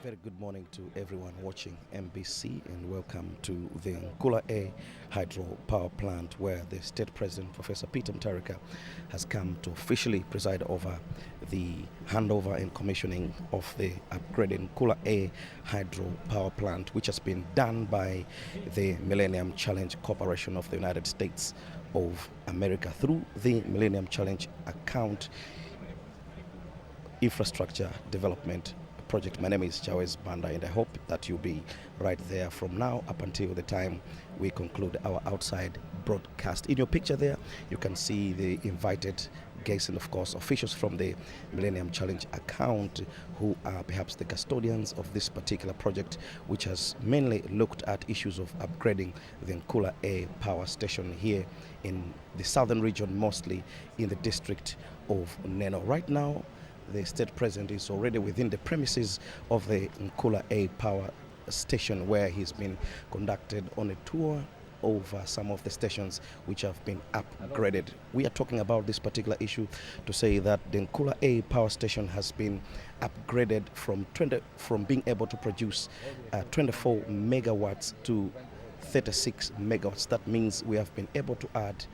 Very good morning to everyone watching MBC and welcome to the Nkula A hydro power plant where the state president Professor Peter Mutharika has come to officially preside over the handover and commissioning of the upgraded Nkula A hydro power plant, which has been done by the Millennium Challenge Corporation of the United States of America through the Millennium Challenge account infrastructure development project. My name is Jawez Banda and I hope that you'll be right there from now up until the time we conclude our outside broadcast. In your picture there, you can see the invited guests and of course officials from the Millennium Challenge account who are perhaps the custodians of this particular project, which has mainly looked at issues of upgrading the Nkula A power station here in the southern region, mostly in the district of Neno. Right now, the state president is already within the premises of the Nkula A power station, where he's been conducted on a tour over some of the stations which have been upgraded. We are talking about this particular issue to say that the Nkula A power station has been upgraded from being able to produce 24 megawatts to 36 megawatts. That means we have been able to add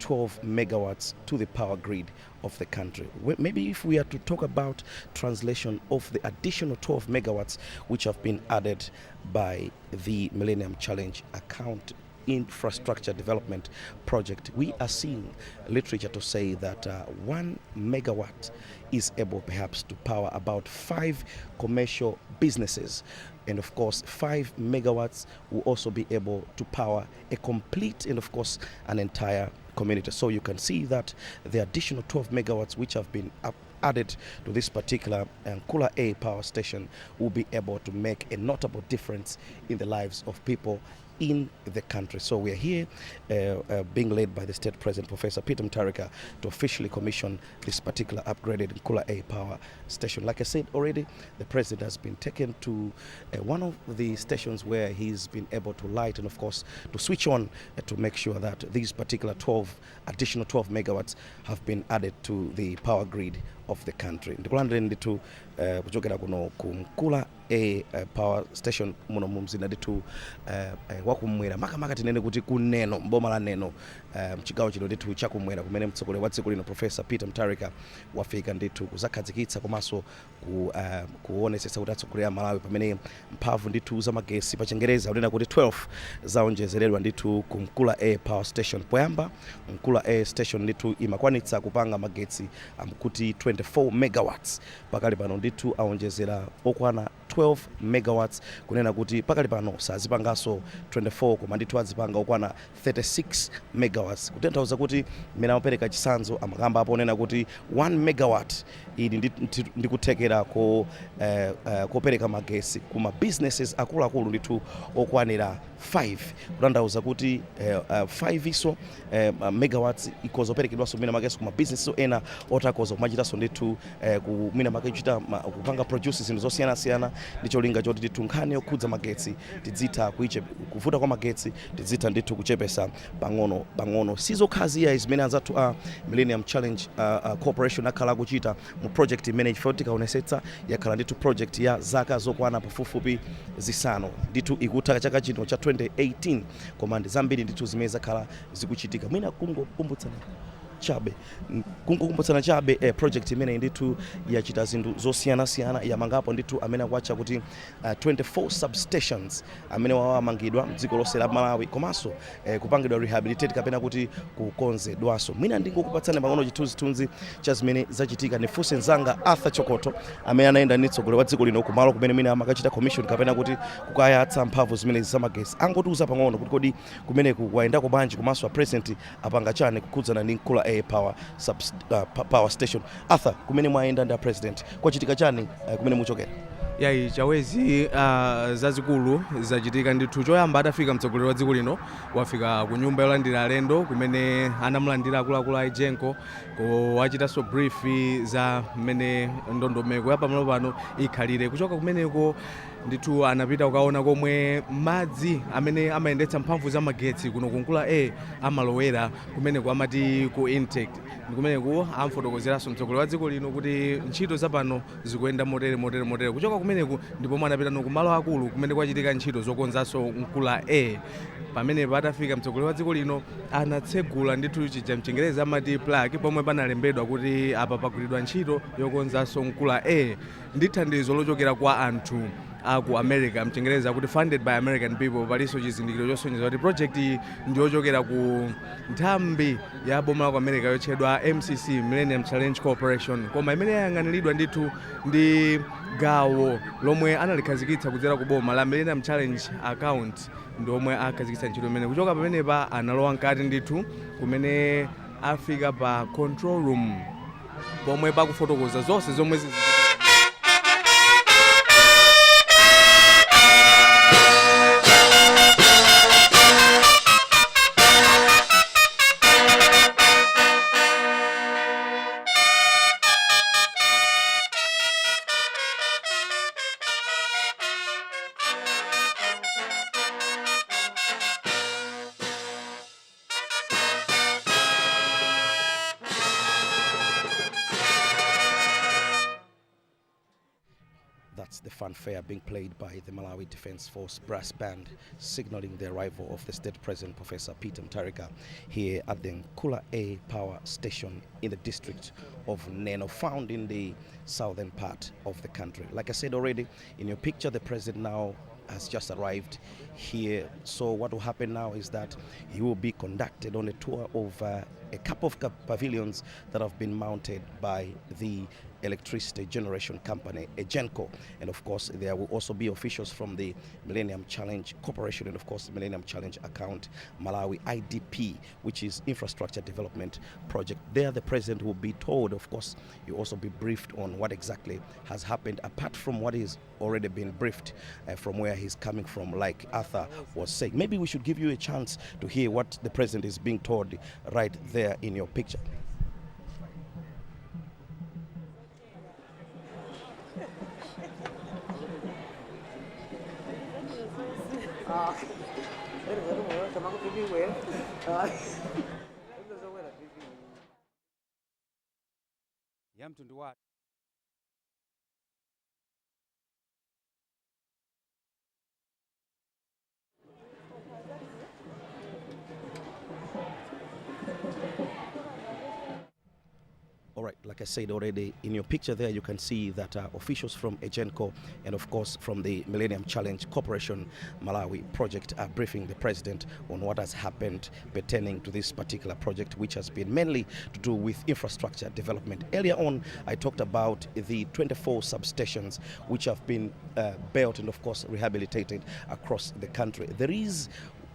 12 megawatts to the power grid of the country. Maybe if we are to talk about translation of the additional 12 megawatts which have been added by the Millennium Challenge account infrastructure development project, we are seeing literature to say that 1 megawatt is able perhaps to power about 5 commercial businesses, and of course 5 megawatts will also be able to power a complete and of course an entire community. So you can see that the additional 12 megawatts which have been added to this particular Nkula A power station will be able to make a notable difference in the lives of people in the country. So we are here being led by the state president Professor Peter Mutharika to officially commission this particular upgraded Nkula A power station. Like I said already, the president has been taken to one of the stations where he's been able to light and of course to switch on to make sure that these particular additional 12 megawatts have been added to the power grid of the country. Ndikulandire nditu kuchokera kuno ku Nkula A power station muno mumzinda nditu wakumwera makamaka tinene kuti kuneno mboma la Neno mchigawo chino nditu chakumwera kumene mtsogoleri wa dziko lino Professor Peter Mutharika wafika nditu kuzakhazikitsa komanso kuonesesa kuti atsogoleri a Malawi pamene mphamvu nditu za magesi pa Chingereza unena kuti 12 zaonjezeredwa nditu ku Nkula A power station. Poyamba Nkula A station nditu imakwanitsa kupanga magetsi kuti 24 megawatts, pakali pano nditu aonjezera okwana 12 megawatts kunena kuti pakali pano sazipangaso 24 koma nditu azipanga okwana 36 megawatts, kutanthauza kuti mmene amapereka chisanzo amakamba apo onena kuti 1 megawatt ili ndikuthekera kopereka magesi kuma businesses akuluakulu nditu okwanira 5, kutanthauza kuti 5 iso megawatts ikozoperekedwaso mina magesi kuma businesses ena otakoza kumachitaso nditu kumina makachita kupanga produces zinthu zosiyana-siyana ndicho linga choti nditu nkhani yokhudza magetsi tidzitha kuvuta kwa magetsi tidzitha nditu kuchepesa pang'ono sizokhaziya zimene anzathu a Millennium Challenge Corporation akhala kuchita mu project imene ifoti kaonesetsa yakhala nditu project ya zaka zokwana pafupifupi zisanu nditu ikutha chaka chino cha 2018 koma ndi zambiri nditu zimene zakhala zikuchitika. Mwina kungokumbutsana chabe project imene nditu yachita zinthu zosiyana-siyana yamangapo nditu amene akuacha kuti 24 substations amene wawamangidwa mdziko lonse la Malawi komanso kupangidwa rehabilitate kapena kuti kukonzedwaso. Mwina ndingokupatsana pang'ono chithunzithunzi cha zimene zachitika ndifunse nzanga Arthur Chokoto amene anaenda ndi mtsogoleri wa dziko lino kumalo kumene mwina amakachita commission kapena kuti kukayatsa mphamvu zimene zamagesi. Angotiuza pang'ono kuti kodi kumene kuwayendako banji komanso a president apanga chani kukhudzana ndi Nkula A power station. Arthur, kumene mwaenda ndi president kwachitika chani kumene muchokera? Yayi Chawezi zazikulu zachitika ndithu. Choyamba adafika mtsogoleri wa dziko lino wafika ku nyumba yolandira alendo kumene anamulandira akuluakulu a Jenko wachitaso brief za mmene ndondomeko ya pamalo pano ikhalire. Kuchoka kumeneko ndithu anapita kukaona komwe madzi amene amayendetsa mphamvu za magetsi kuno ku Nkula amalowera kumeneku amati ku intake. Ndi kumeneku amfotokozeranso mtsogoleri wa dziko lino kuti ntchito zapano zikuyenda motere. Kuchoka kumeneku ndipo anapita ku malo akulu kumene kwachitika ntchito zokonzanso Nkula pamene atafika mtsogoleri wa dziko lino anatsegula ndithu chija mchingerezi amati plaque pomwe panalembedwa kuti apa pagwiridwa ntchito yokonzanso Nkula ndi thandizo lochokera kwa anthu aku America, mchingerezi akuti funded by American people. Palinso chizindikiro chosonyeza kuti project ndi yochokera ku nthambi ya boma la America yotchedwa MCC, Millennium Challenge Corporation, koma imene yayang'aniridwa ndithu ndi gawo lomwe analikhazikitsa kudzera ku boma la Millennium Challenge account, ndomwe akhazikitsa ntchito imene. Kuchoka pamenepa analowa mkati ndithu kumene afika pa control room pomwe pakufotokoza zonse zomwe That's the fanfare being played by the Malawi Defense Force brass band, signaling the arrival of the State President Professor Peter Mutharika here at the Nkula A power station in the district of Neno, found in the southern part of the country. Like I said already, in your picture, the President now has just arrived here. So what will happen now is that he will be conducted on a tour of a couple of pavilions that have been mounted by the electricity generation company, Genco. And of course, there will also be officials from the Millennium Challenge Corporation and of course the Millennium Challenge account, Malawi IDP, which is Infrastructure Development Project. There the President will be told, of course, he'll also be briefed on what exactly has happened, apart from what is already been briefed from where he's coming from, like Arthur was saying. Maybe we should give you a chance to hear what the President is being told right there in your picture. All right, like I said already, in your picture there, you can see that officials from Genco and of course from the Millennium Challenge Corporation Malawi project are briefing the President on what has happened pertaining to this particular project, which has been mainly to do with infrastructure development. Earlier on, I talked about the 24 substations which have been built and of course rehabilitated across the country. There is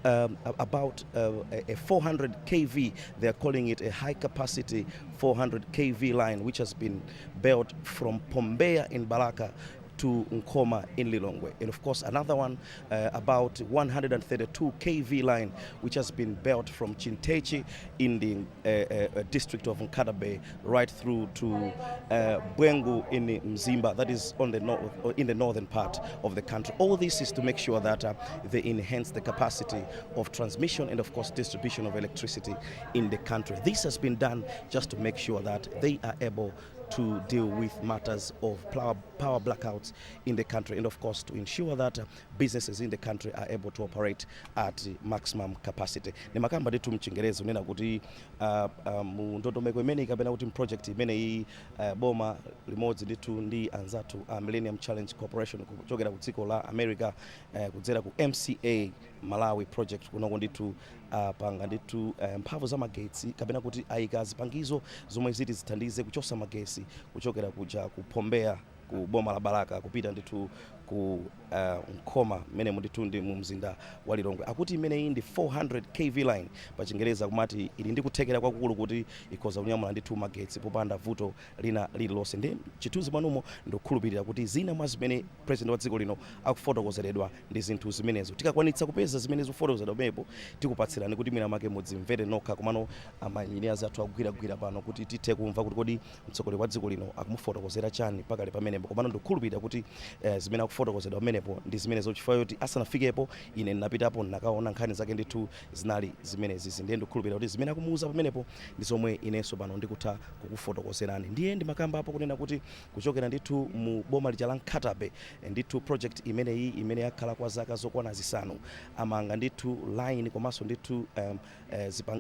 about a 400 kV, they're calling it a high capacity 400 kV line, which has been built from Pombeya in Balaka to Nkoma in Lilongwe. And of course another one, about 132 kV line, which has been built from Chintechi in the district of Nkadabe right through to Bwengu in Mzimba, that is on the north, in the northern part of the country. All this is to make sure that they enhance the capacity of transmission and of course distribution of electricity in the country. This has been done just to make sure that they are able to deal with matters of power blackouts in the country and of course to ensure that businesses in the country are able to operate at maximum capacity. Ni makamba nditu mchingereza unena kuti ndondomeko imene ikapena kuti project imene iyi boma limodzi nditu ndi anzatu Millennium Challenge Corporation kuchokera ku dziko la America kudzera ku MCA Malawi project kunoko nditu panga nditu mphamvu za magetsi kapena kuti ayika zipangizo zomwe ziti zithandize kuchosa magetsi kuchokera kuja ku Pombeya ku boma la Balaka kupita nditu ku Nkoma mene munditu ndi mu mzinda wa Lilongwe. Akuti imene iyi ndi 400 kV line pa Chingereza kumati ili ndi kuthekera kwakukulu kuti ikhoza kunyamula nditu magetsi popanda vuto lina lililonse. Ndi chithunzi manumo ndikukhulupirira kuti zina mwa zimene president wa dziko lino akufotokozeredwa ndi zinthu zimenezo. Tikakwanitsa kupeza zimene zifotokozeredwa mepo tikupatsirani kuti mwina make mudzimvere nokha komano amanyinyazi athu akugwiragwira pano kuti tithe kumva kuti kodi mtsogoleri wa dziko lino akumufotokozera chani pakale pamenepo. Komano ndikukhulupirira kuti zimene kufotokozedwa pamenepo ndi zimene zochifukwa yoti asanafikepo ine ndinapitapo ndinakaona nkhani zake ndithu zinali zimenezi ndiye ndikhulupirira kuti zimene akumuuza pamenepo ndi zomwe inenso pano ndikutha kukufotokozerani. Ndiye ndimakamba apo kunena kuti kuchokera ndithu mu boma lija la Nkhatabe ndithu project imeneyi imene yakhala kwa zaka zokwana zisanu amanga ndithu line komanso ndithu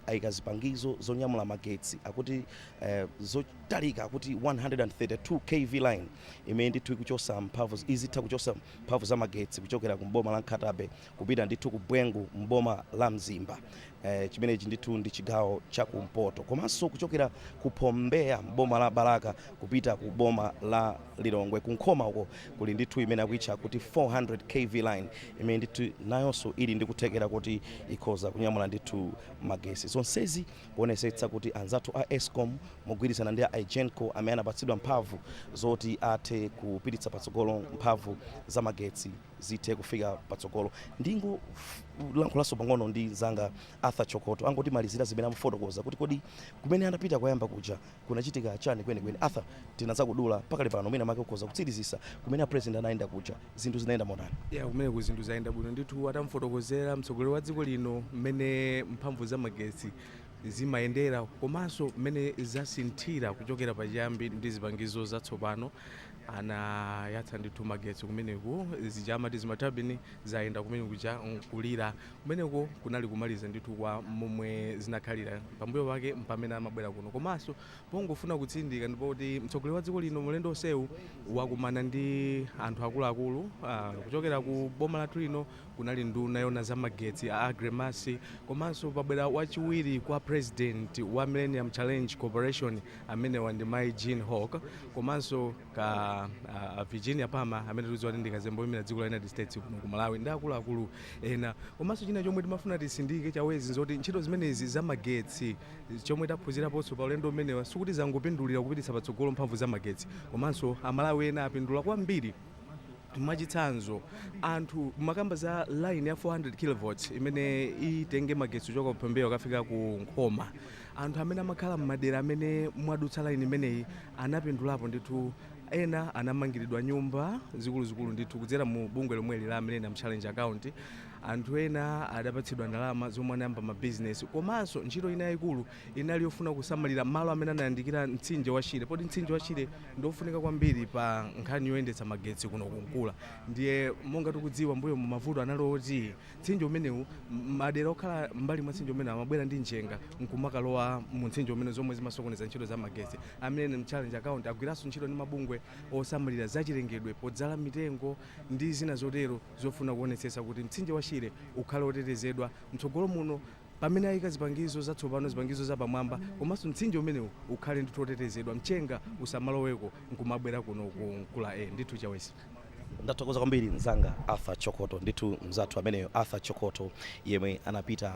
ayika zipangizo zonyamula magetsi akuti zotalika akuti 132 kV line imene ndithu ikuchosa mphamvu izitha kuchosa mphamvu za magetsi kuchokera ku boma la Nkhatabe kupita ndithu ku Bwengu mboma la Mzimba. Chimenechi ndithu ndi chigawo cha kumpoto komanso kuchokera ku Pombeya mboma la Baraka kupita ku boma la Lilongwe kunkhoma uko kuli ndithu imene akuitcha kuti 400 kV line imene ndithu nayonso ili ndikuthekera kuti ikhoza kunyamula ndithu magesi. Zonsezi kuonesetsa kuti anzathu a Eskom mogwirizana ndi a Igenco amene anapatsidwa mphamvu zoti athe kupititsa patsogolo mphamvu za magetsi zithe kufika patsogolo. Ndingo lankhulanso pang'ono ndi zanga Arthur Chokoto angoti malizira zimene amufotokoza kuti kodi kumene anapita kuyamba kuja kunachitika chani kwenikweni. Arthur, tinaza kudula pakali pano mwina make ukhoza kutsirizisa kumene president anaenda kuja zinthu zinaenda motani? Kumene ku zinthu zaenda bwino ndithu atamufotokozera mtsogoleri wa dziko lino mmene mphamvu za magetsi zimayendera komanso mmene zasinthira kuchokera pachiyambi ndi zipangizo zatsopano anayatsa ndithu magetsi kumeneku zijamati zimatabini zaenda kumene kuja kulira kumeneko kunali kumaliza ndithu kwa momwe zinakhalira pambuyo pake mpamene amabwera kuno komanso pongofuna kutsindika ndipo kuti mtsogoleri wa dziko lino mulendo onsewu wakumana ndi anthu akuluakulu kuchokera ku boma lathu lino kunali nduna yona za magetsi a Agremasi komanso pabwera wachiwiri kwa president wa Millennium Challenge Corporation amene wandi mai Jean Hawk komanso ka Virginia Palmer amene tuziwa ndi kazembo imene dziko la United States kuno ku Malawi ndi akuluakulu ena komanso china chomwe timafuna tisindike chawezi zoti ntchito zimenezi za magetsi chomwe taphunziraponso pa ulendo umenewa sikuti zangopindulira kupititsa patsogolo mphamvu za magetsi komanso amalawi ena apindula kwambiri. Mwachitsanzo anthu makamba za line ya 400 kV imene itenge magetsi kuchoka kupembeyo kafika ku Nkhoma anthu amene amakhala m'madera amene mwadutsa line imeneyi anapindulapo ndithu ena anamangiridwa nyumba zikuluzikulu ndithu kudzera mu bungwe lomwe la Millennium Challenge account anthu ena adapatsidwa ndalama zomwe anayamba mabizinesi komanso ntchito ina yayikulu inali yofuna kusamalira malo amene anayandikira mtsinje wa Shire poti mtsinje wa Shire ndofunika kwambiri pa nkhani yoyendetsa magetsi kuno ku Nkula. Ndiye monga tikudziwa mbuyo mu mavuto analoti mtsinje umenewu madera okhala mbali mwa mtsinje umene amabwera ndi njenga nkumakalowa mu mtsinje umene zomwe zimasokoneza ntchito za magetsi. Millennium Challenge account agwiranso ntchito ndi mabungwe osamalira zachilengedwe podzala mitengo ndi zina zotero zofuna kuonetsetsa kuti mtsinje wa Shire ukhale otetezedwa mtsogolo muno pamene ayika zipangizo zatsopano zipangizo zapamwamba komanso mtsinje umenewu ukhale ndithu otetezedwa mchenga usamaloweko nkumabwera kuno ku Nkula ndithu chawezi. Ndathokoza kwambiri mzanga Arthur Chokoto ndithu mzathu ameneyo Arthur Chokoto yemwe anapita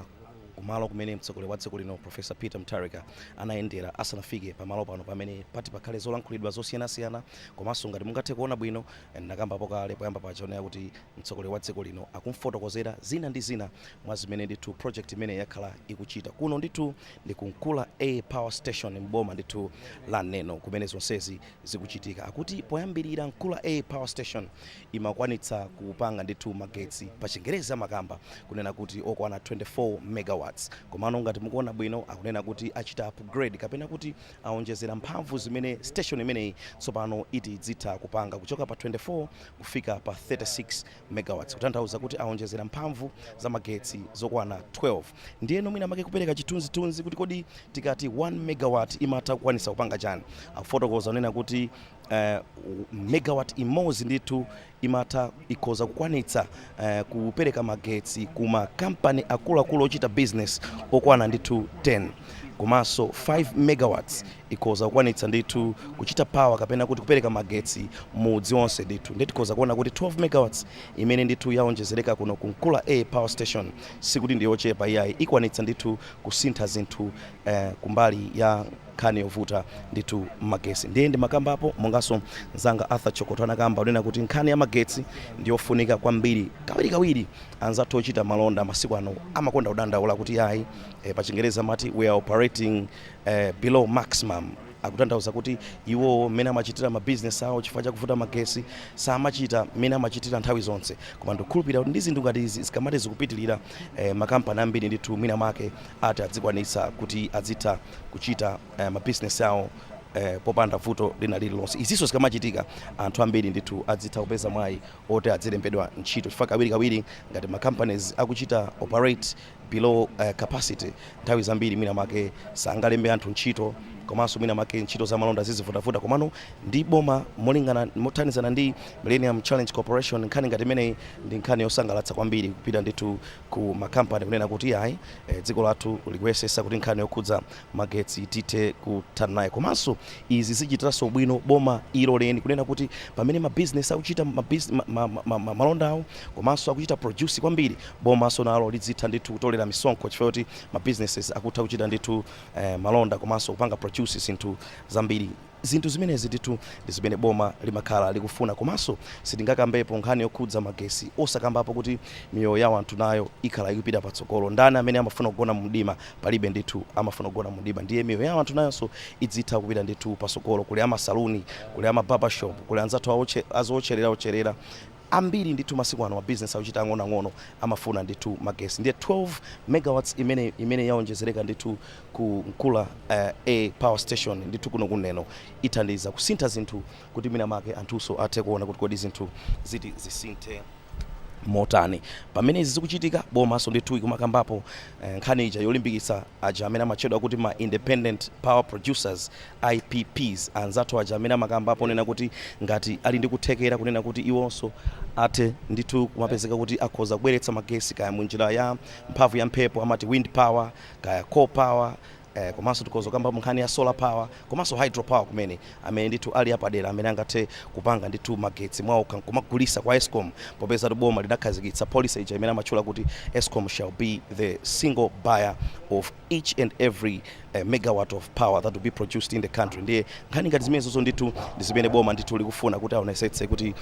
kumalo kumene mtsogoleri wa dziko lino Professor Peter Mutharika anayendera asanafike pamalo pano pamene pati pakhale zolankhulidwa zosiyanasiyana komanso ngati mungathe kuona bwino ndakambapo kale poyamba pachaonera kuti mtsogoleri wa dziko lino akumfotokozera zina ndi zina mwa zimene ndithu project imene yakhala ikuchita kuno ndithu ndi ku Nkula A Power Station mboma ndithu la Neno kumene zonsezi zikuchitika akuti poyambirira Nkula A Power Station imakwanitsa kupanga ndithu magetsi pa Chingereza makamba kunena kuti okwana 24 megawatts komano ngati mukuona bwino akunena kuti achita upgrade kapena kuti aonjezera mphamvu zimene station imeneyi tsopano iti dzitha kupanga kuchoka pa 24 kufika pa 36 megawatts kutanthauza kuti aonjezera mphamvu za magetsi zokwana 12. Ndiye nomwina make kupereka chithunzithunzi kuti kodi tikati 1 megawatt imatha kukwanisa kupanga chani afotokoza unena kuti megawatt imodzi ndithu imatha ikhoza kukwanitsa kupereka magetsi kuma kampani akuluakulu ochita business okwana ndithu 10 komanso 5 megawatts ikhoza kukwanitsa ndithu kuchita power kapena kuti kupereka magetsi mudzi wonse ndithu ndeti tikhoza kuona kuti 12 megawatts imene ndithu yaonjezereka kuno ku Nkula A Power Station sikuti ndi yochepa iyayi ikwanitsa ndithu kusintha zinthu kumbali ya nkhani yovuta ndithu magetsi. Ndiye ndi makambapo monganso mzanga Arthur Chokoto anakamba unena kuti nkhani ya magetsi ndiyofunika kwambiri kawirikawiri anzathu ochita malonda masiku ano amakonda kudandaula kuti yayi pa Chingereza mati we are operating below maximum akutanthauza kuti iwo mmene amachitira ma business awo chifukwa chakuvuta magesi samachita mmene amachitira nthawi zonse, koma ndikukhulupirira kuti ndi zinthu ngati izi zikamati zikupitirira makampani ambiri ndithu mwina mwake ati adzikwanitsa kuti azitha kuchita ma business awo popanda vuto lina lililonse. Izinso zikamachitika anthu ambiri ndithu azitha kupeza mwayi oti azilembedwa ntchito chifukwa kawirikawiri ngati ma companies akuchita operate below capacity nthawi zambiri mwina mwake sangalembe anthu ntchito, komanso mwina mwake ntchito za malonda zizivutavuta. Komano ndi boma molingana mothandizana ndi Millennium Challenge Corporation, nkhani ngati imeneyi ndi nkhani yosangalatsa kwambiri kupita ndithu ku makampani kunena kuti ayi dziko lathu likuyesesa kuti nkhani yokhudza magetsi tithe kuthana naye. Komanso izi zichitiranso bwino boma iloleni kunena kuti pamene ma business akuchita malonda awo komanso akuchita produce kwambiri, boma so nalo lizitha ndithu kutolera misonkho chifukwa kuti ma businesses akutha kuchita ndithu malonda komanso kupanga produce zinthu zambiri. Zinthu zimenezi ndithu ndi zimene boma limakhala likufuna, komanso sitingakambepo nkhani yokhudza magesi osakambapo kuti miyoyo yawo anthu nayo ikhala ikupita patsogolo. Ndani amene amafuna kugona mu mdima? Palibe ndithu amafuna kugona mu mdima, ndiye miyoyo yawo anthu nayonso idzitha kupita ndithu patsogolo. Kuli amasaluni, kuli ama barber shop, kuli anzathu azocherera ambiri ndithu masiku ano ma business akuchita ang'ono amafuna ndithu magesi. Ndiye 12 megawatts imene yaonjezereka ndithu ku Nkula a power station ndithu kuno kuneno ithandiza kusintha zinthu kuti mina make anthuso athe kuona kuti kodi zinthu ziti zisinthe motani. Pamene izi zikuchitika bomaso ndithu ikumakambapo nkhani ija yolimbikitsa aja amene amachedwa kuti ma independent power producers IPPs, anzathu aja amene amakambapo nena kuti ngati ali ndi kuthekera kunena kuti iwonso athe ndithu kumapezeka kuti akhoza kubweretsa magesi kaya munjira ya mphamvu ya mphepo amati wind power kaya coal power, komanso tikhoza kamba nkhani ya solar power komanso hydro power kumene amene ndithu ali apadera amene angathe kupanga ndithu magetsi mwawo kumagulisa kwa Eskom, popeza boma lidakhazikitsa policy ija imene amatchula kuti Eskom shall be the single buyer of each and every megawatt of power that will be produced in the country. Ndiye nkhani ngati zimenezo ndithu ndi zimene boma ndithu likufuna kuti aonesetse kuti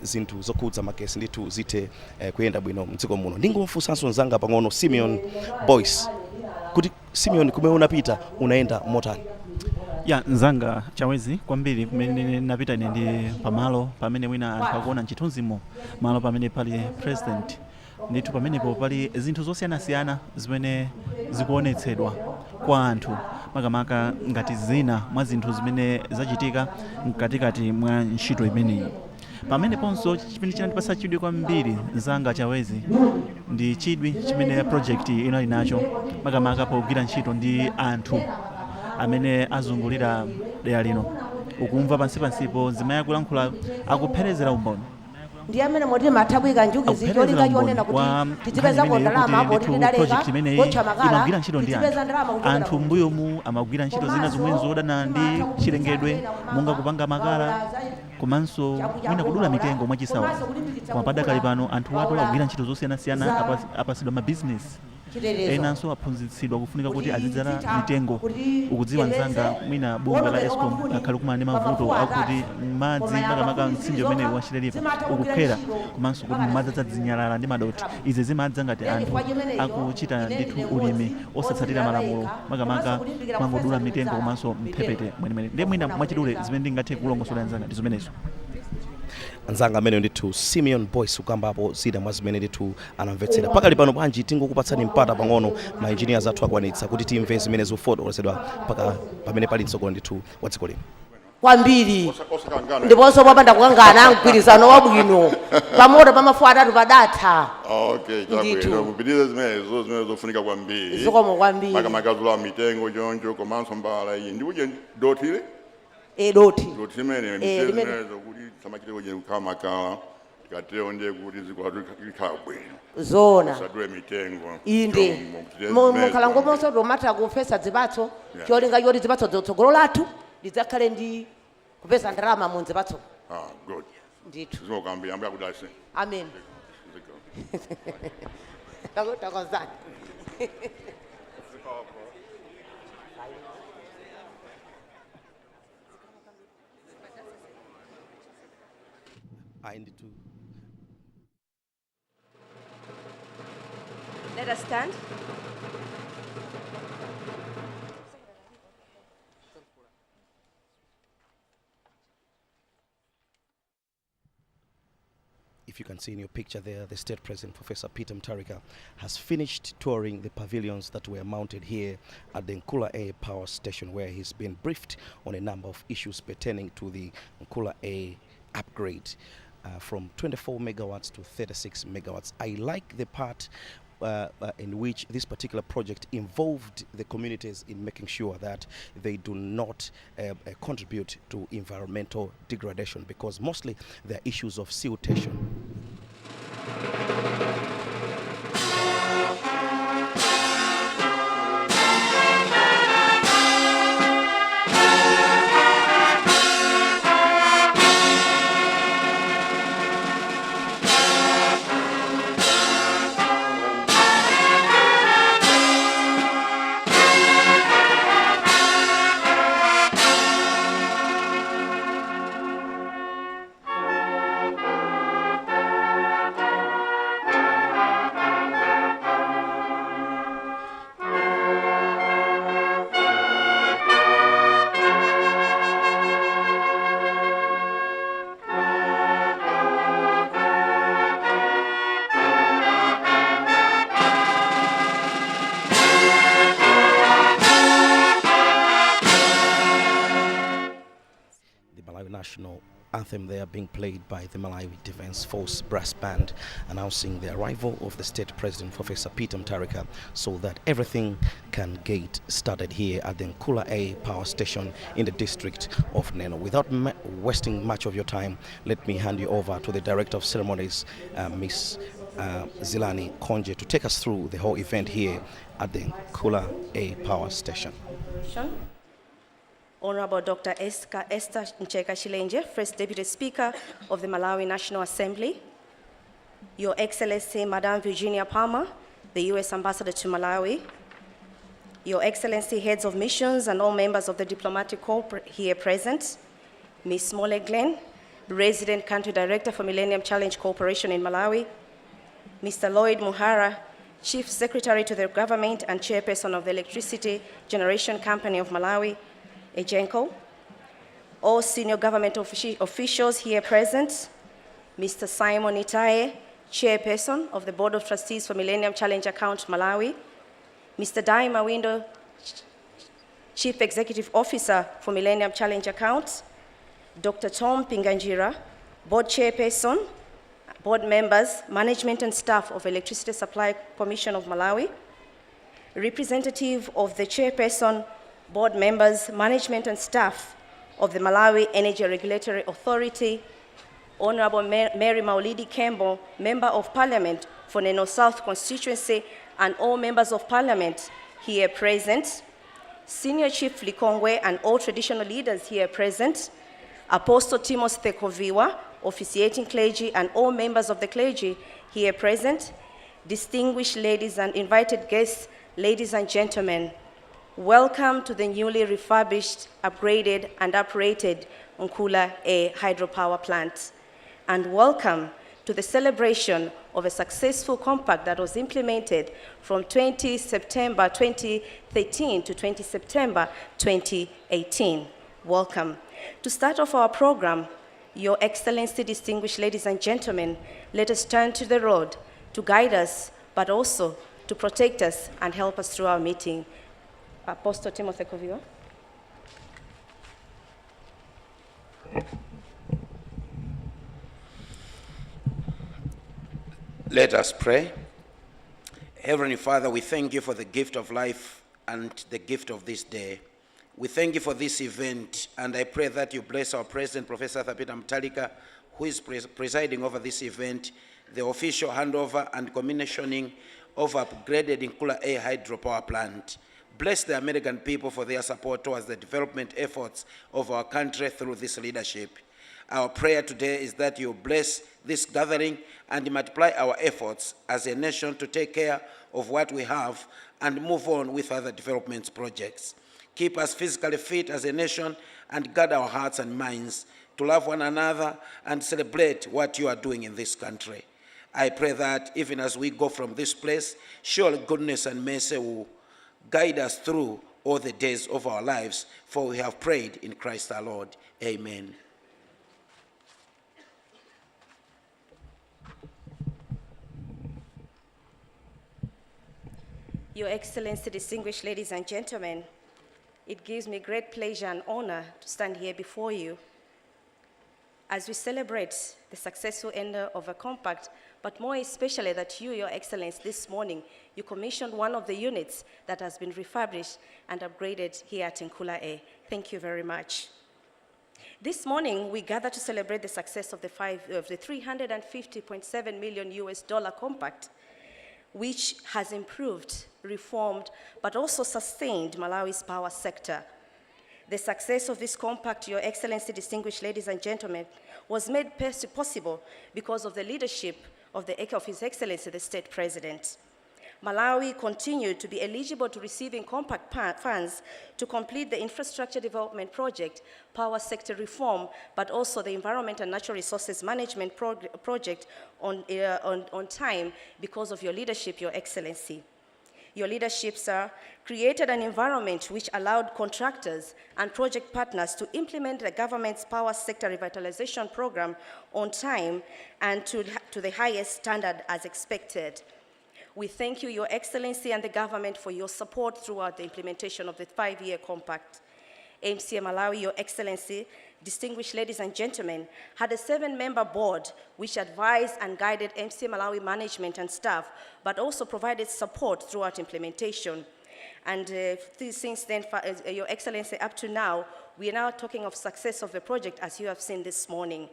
zinthu zokhudza magesi ndithu zithe kuyenda bwino mdziko muno. Ndingomfunsanso nzanga pang'ono Simeon Boyce kuti Simeon kumene unapita unaenda motani? Ya nzanga chawezi kwambiri kumene napita ine ndi pamalo pamene wina anthu akuona nchithunzimo, malo pamene pali president ndithu pamenepo pali zinthu zosiyanasiyana zimene zikuonetsedwa kwa anthu makamaka ngati zina mwa zinthu zimene zachitika mkatikati mwa ntchito imeneyi. Pamene ponso chimene chinandipasa chidwi kwambiri nzanga chawezi ndi chidwi chimene project inali nacho makamaka pogwira ntchito ndi anthu amene azungulira dera lino. Ukumva pansipo zimayi kulankhula akupherezera umboni ndi amene moti mathabwika njuki zicholinga chionena kuti tizipeza ndalama apo tidaleka kocha makala imagwira ntchito ndi anthu mbuyomu amagwira ntchito zina zomwe zodana ndi chilengedwe monga kupanga makala komanso mwina kudula mitengo mwachisawa. Koma padakali pano anthu watu akugwira ntchito zosiyanasiyana apasidwa ma business enanso aphunzitsidwa kufunika kuti azidzala mitengo. Ukudziwa nzanga mwina bungwe la Eskom akhali kumana ndi mavuto akuti madzi makamaka mtsinje umene wachilelipa ukuphera komanso kuti madzi adzadzinyalala ndi madoti. Izi zimadza ngati anthu akuchita ndithu ulimi osatsatira malamulo makamaka mangodula mitengo komanso mphepete mwenemwene. Ndiye mwina mwachidule zimene ndingathe kulongosola nzanga ndi zimenezo. Nzanga amene ndithu Simeon Boyce ukambapo zina mwa zimene ndithu anamvetsera. Pakali pano bwanji tingokupatsani mpata pang'ono ma engineers athu akwanitsa kuti timve zimene zofotokoledwa paka pamene pali mtsogolo ndithu wa dziko lino. Kwambiri ndiponso popanda kukangana mgwirizano wabwino pamoto pamafuwa atatu padatha. Okay, chabwino kupitiriza zimene zofunika kwambiri. Zikomo kwambiri. Makamaka zula mitengo jonjo komanso mbala iyi ndi uje dotile doti imene ndimezo kuti samachite uje kukamakala tikateo ndiye kuti zikwatu ikhabwe zona sadwe mitengo inde mukhala ngomonso tomata kufesa zipatso cholinga choti zipatso zotsogolo lathu lidzakhale ndi kupeza ndalama mu zipatso. Good ndithu zokambira ambira kudase. Amen. Takozani. Let us stand. can see in your picture there, the State President, Professor Peter Mutharika, has finished touring the pavilions that were mounted here at the Nkula A power station, where he's been briefed on a number of issues pertaining to the Nkula A upgrade from 24 megawatts to 36 megawatts. I like the part in which this particular project involved the communities in making sure that they do not contribute to environmental degradation, because mostly there are issues of siltation. National anthem there being played by the Malawi Defense Force Brass Band, announcing the arrival of the State President, Professor Peter Mutharika, so that everything can get started here at the Nkula A power station in the district of Neno. Without wasting much of your time, let me hand you over to the Director of Ceremonies, Miss Zilani Konje, to take us through the whole event here at the Nkula A power station. Honorable Dr. Esther Ncheka Chilenje, First Deputy Speaker of the Malawi National Assembly, Your Excellency Madam Virginia Palmer, the U.S. Ambassador to Malawi, Your Excellency Heads of Missions and all members of the Diplomatic Corps here present, Ms. Mole Glenn, Resident Country Director for Millennium Challenge Corporation in Malawi, Mr. Lloyd Muhara, Chief Secretary to the Government and Chairperson of the Electricity Generation Company of Malawi, Ejenko, all senior government officials here present, Mr. Simon Itaye, Chairperson of the Board of Trustees for Millennium Challenge Account Malawi, Mr. Dai Mawindo, Chief Executive Officer for Millennium Challenge Account, Dr. Tom Pinganjira, Board Chairperson, Board members, management and staff of Electricity Supply Commission of Malawi, representative of the Chairperson, Board members, management and staff of the Malawi Energy Regulatory Authority, Honorable Mary Maulidi Kembo, Member of Parliament for Neno South Constituency, and all members of Parliament here present, Senior Chief Likongwe and all traditional leaders here present, Apostle Timothy Koviwa, officiating clergy, and all members of the clergy here present, distinguished ladies and invited guests, ladies and gentlemen, welcome to the newly refurbished, upgraded, and uprated Nkula A hydropower plant. And welcome to the celebration of a successful compact that was implemented from 20 September 2013 to 20 September 2018. Welcome. To start off our program, Your Excellency, distinguished ladies and gentlemen, let us turn to the road to guide us, but also to protect us and help us through our meeting. Apostle Timothy Koviwa. Let us pray. Heavenly Father, we thank you for the gift of life and the gift of this day. We thank you for this event, and I pray that you bless our President, Professor Peter Mutharika, who is presiding over this event, the official handover and commissioning of upgraded Nkula A hydropower plant. Bless the American people for their support towards the development efforts of our country through this leadership. Our prayer today is that you bless this gathering and multiply our efforts as a nation to take care of what we have and move on with other development projects. Keep us physically fit as a nation and guard our hearts and minds to love one another and celebrate what you are doing in this country. I pray that even as we go from this place, surely goodness and mercy will guide us through all the days of our lives, for we have prayed in Christ our Lord. Amen. Your Excellency, distinguished ladies and gentlemen, it gives me great pleasure and honor to stand here before you as we celebrate the successful end of a compact, but more especially that you, Your Excellency, this morning, you commissioned one of the units that has been refurbished and upgraded here at Nkula A. Thank you very much. This morning, we gather to celebrate the success of the $350.7 million compact, which has improved, reformed, but also sustained Malawi's power sector. The success of this compact, Your Excellency, distinguished ladies and gentlemen, was made possible because of the leadership of His Excellency, the State President. Malawi continued to be eligible to receiving compact funds to complete the infrastructure development project, power sector reform, but also the environment and natural resources management project on time because of your leadership, Your Excellency. Your leadership, sir, created an environment which allowed contractors and project partners to implement the government's power sector revitalization program on time and to the highest standard as expected. We thank you, Your Excellency, and the government for your support throughout the implementation of the 5-year compact. MCA Malawi, Your Excellency, distinguished ladies and gentlemen, had a 7-member board which advised and guided MCA Malawi management and staff, but also provided support throughout implementation. And since then, Your Excellency, up to now, we are now talking of success of the project as you have seen this morning.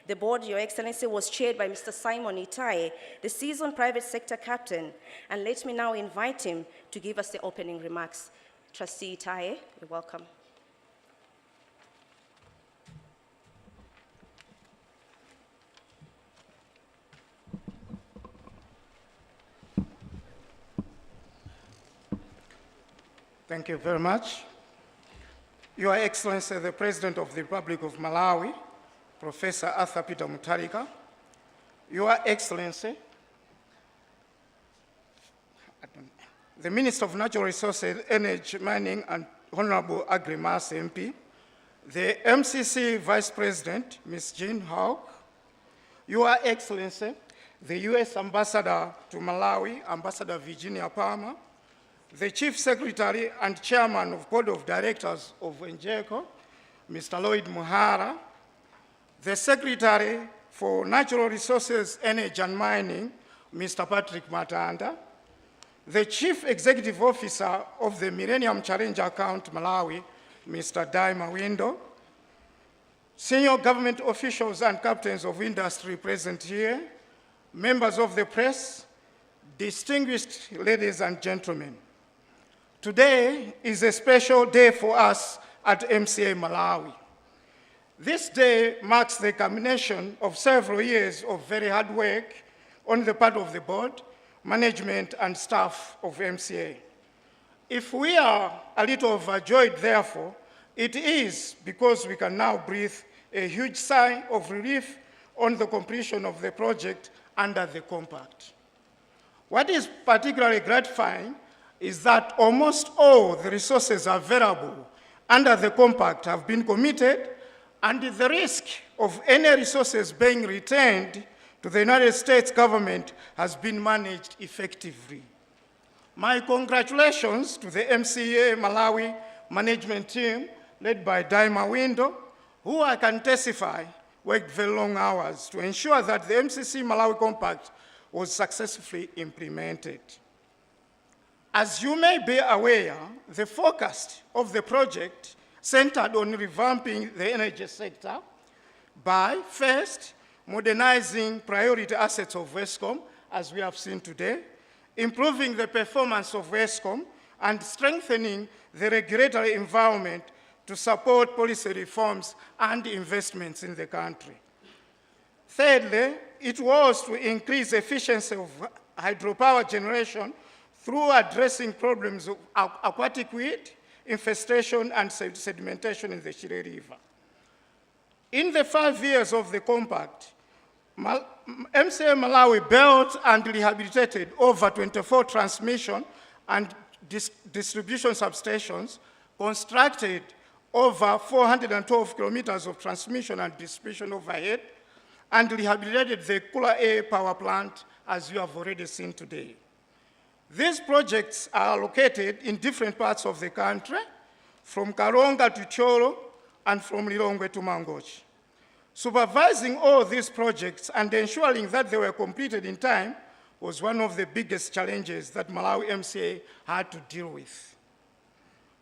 The board, Your Excellency, was chaired by Mr. Simon Itaye, the seasoned private sector captain. And let me now invite him to give us the opening remarks. Trustee Itaye, you're welcome. Thank you very much. Your Excellency, the President of the Republic of Malawi, Professor Arthur Peter Mutharika, Your Excellency, the Minister of Natural Resources, Energy, Mining, and Honorable Agri-Mas MP, the MCC Vice President, Ms. Jean Hawk, Your Excellency, the U.S. Ambassador to Malawi, Ambassador Virginia Palmer, the Chief Secretary and Chairman of Board of Directors of NGECO, Mr. Lloyd Muhara, the Secretary for Natural Resources, Energy and Mining, Mr. Patrick Matanda, the Chief Executive Officer of the Millennium Challenge Account Malawi, Mr. Daima Windo, senior government officials and captains of industry present here, members of the press, distinguished ladies and gentlemen. Today is a special day for us at MCA Malawi. This day marks the culmination of several years of very hard work on the part of the board, management, and staff of MCA. If we are a little overjoyed, therefore, it is because we can now breathe a huge sigh of relief on the completion of the project under the compact. What is particularly gratifying is that almost all the resources available under the compact have been committed, and the risk of any resources being returned to the United States government has been managed effectively. My congratulations to the MCA Malawi management team led by Daima Windo, who I can testify worked very long hours to ensure that the MCC Malawi Compact was successfully implemented. As you may be aware, the focus of the project centered on revamping the energy sector by, first, modernizing priority assets of Westcom, as we have seen today, improving the performance of Westcom, and strengthening the regulatory environment to support policy reforms and investments in the country. Thirdly, it was to increase efficiency of hydropower generation through addressing problems of aquatic weed, infestation, and sedimentation in the Shire River. In the 5 years of the compact, MCA Malawi built and rehabilitated over 24 transmission and distribution substations, constructed over 412 kilometers of transmission and distribution overhead, and rehabilitated the Nkula A power plant, as you have already seen today. These projects are located in different parts of the country, from Karonga to Cholo and from Lilongwe to Mangochi. Supervising all these projects and ensuring that they were completed in time was one of the biggest challenges that Malawi MCA had to deal with.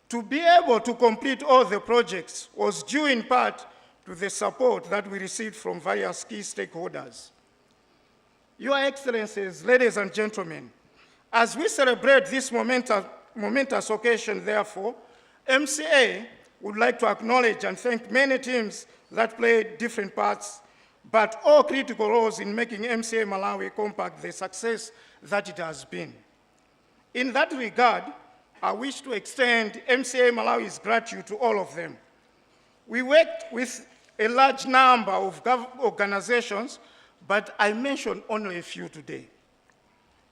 To be able to complete all the projects was due in part to the support that we received from various key stakeholders. Your Excellencies, ladies and gentlemen, as we celebrate this momentous occasion, therefore, MCA would like to acknowledge and thank many teams that played different parts, but all critical roles in making MCA Malawi Compact the success that it has been. In that regard, I wish to extend MCA Malawi's gratitude to all of them. We worked with a large number of organizations, but I mention only a few today.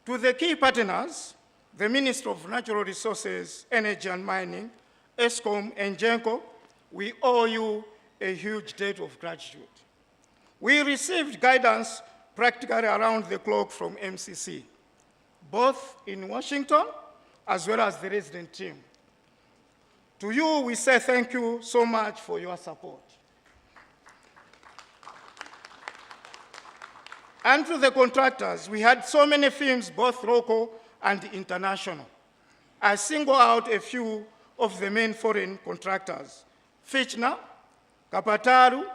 To the key partners, the Minister of Natural Resources, Energy and Mining, ESCOM and Genco, we owe you a huge debt of gratitude. We received guidance practically around the clock from MCC, both in Washington as well as the resident team. To you, we say thank you so much for your support. And to the contractors, we had so many firms, both local and international. I single out a few of the main foreign contractors: Fitchner, Kapataru,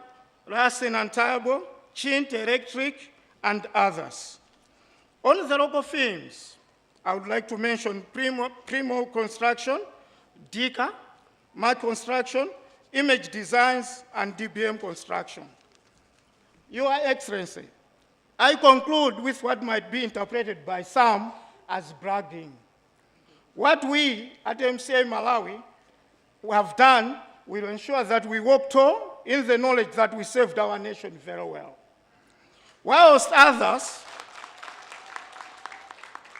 Rasen and Tabo, Chint Electric, and others. On the local firms, I would like to mention Primo Construction, DICA, Mark Construction, Image Designs, and DBM Construction. Your Excellency, I conclude with what might be interpreted by some as bragging. What we at MCA Malawi have done will ensure that we walk tall in the knowledge that we served our nation very well. Whilst others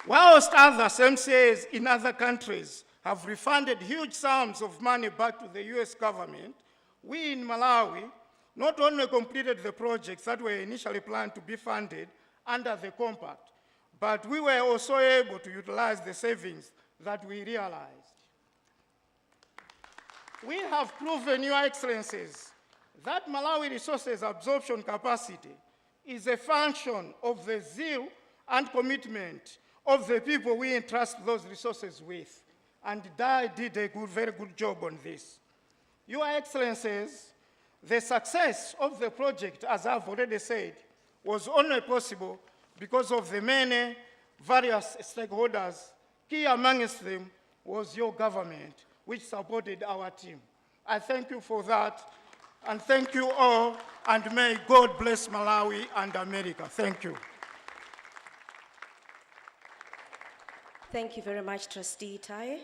MCAs in other countries have refunded huge sums of money back to the US government, we in Malawi not only completed the projects that were initially planned to be funded under the compact, but we were also able to utilize the savings that we realized. We have proven, Your Excellencies, that Malawi resources absorption capacity is a function of the zeal and commitment of the people we entrust those resources with, and DAI did a very good job on this. Your Excellencies, the success of the project, as I've already said, was only possible because of the many various stakeholders. Key amongst them was your government, which supported our team. I thank you for that, and thank you all, and may God bless Malawi and America. Thank you. Thank you very much, Trustee Taye.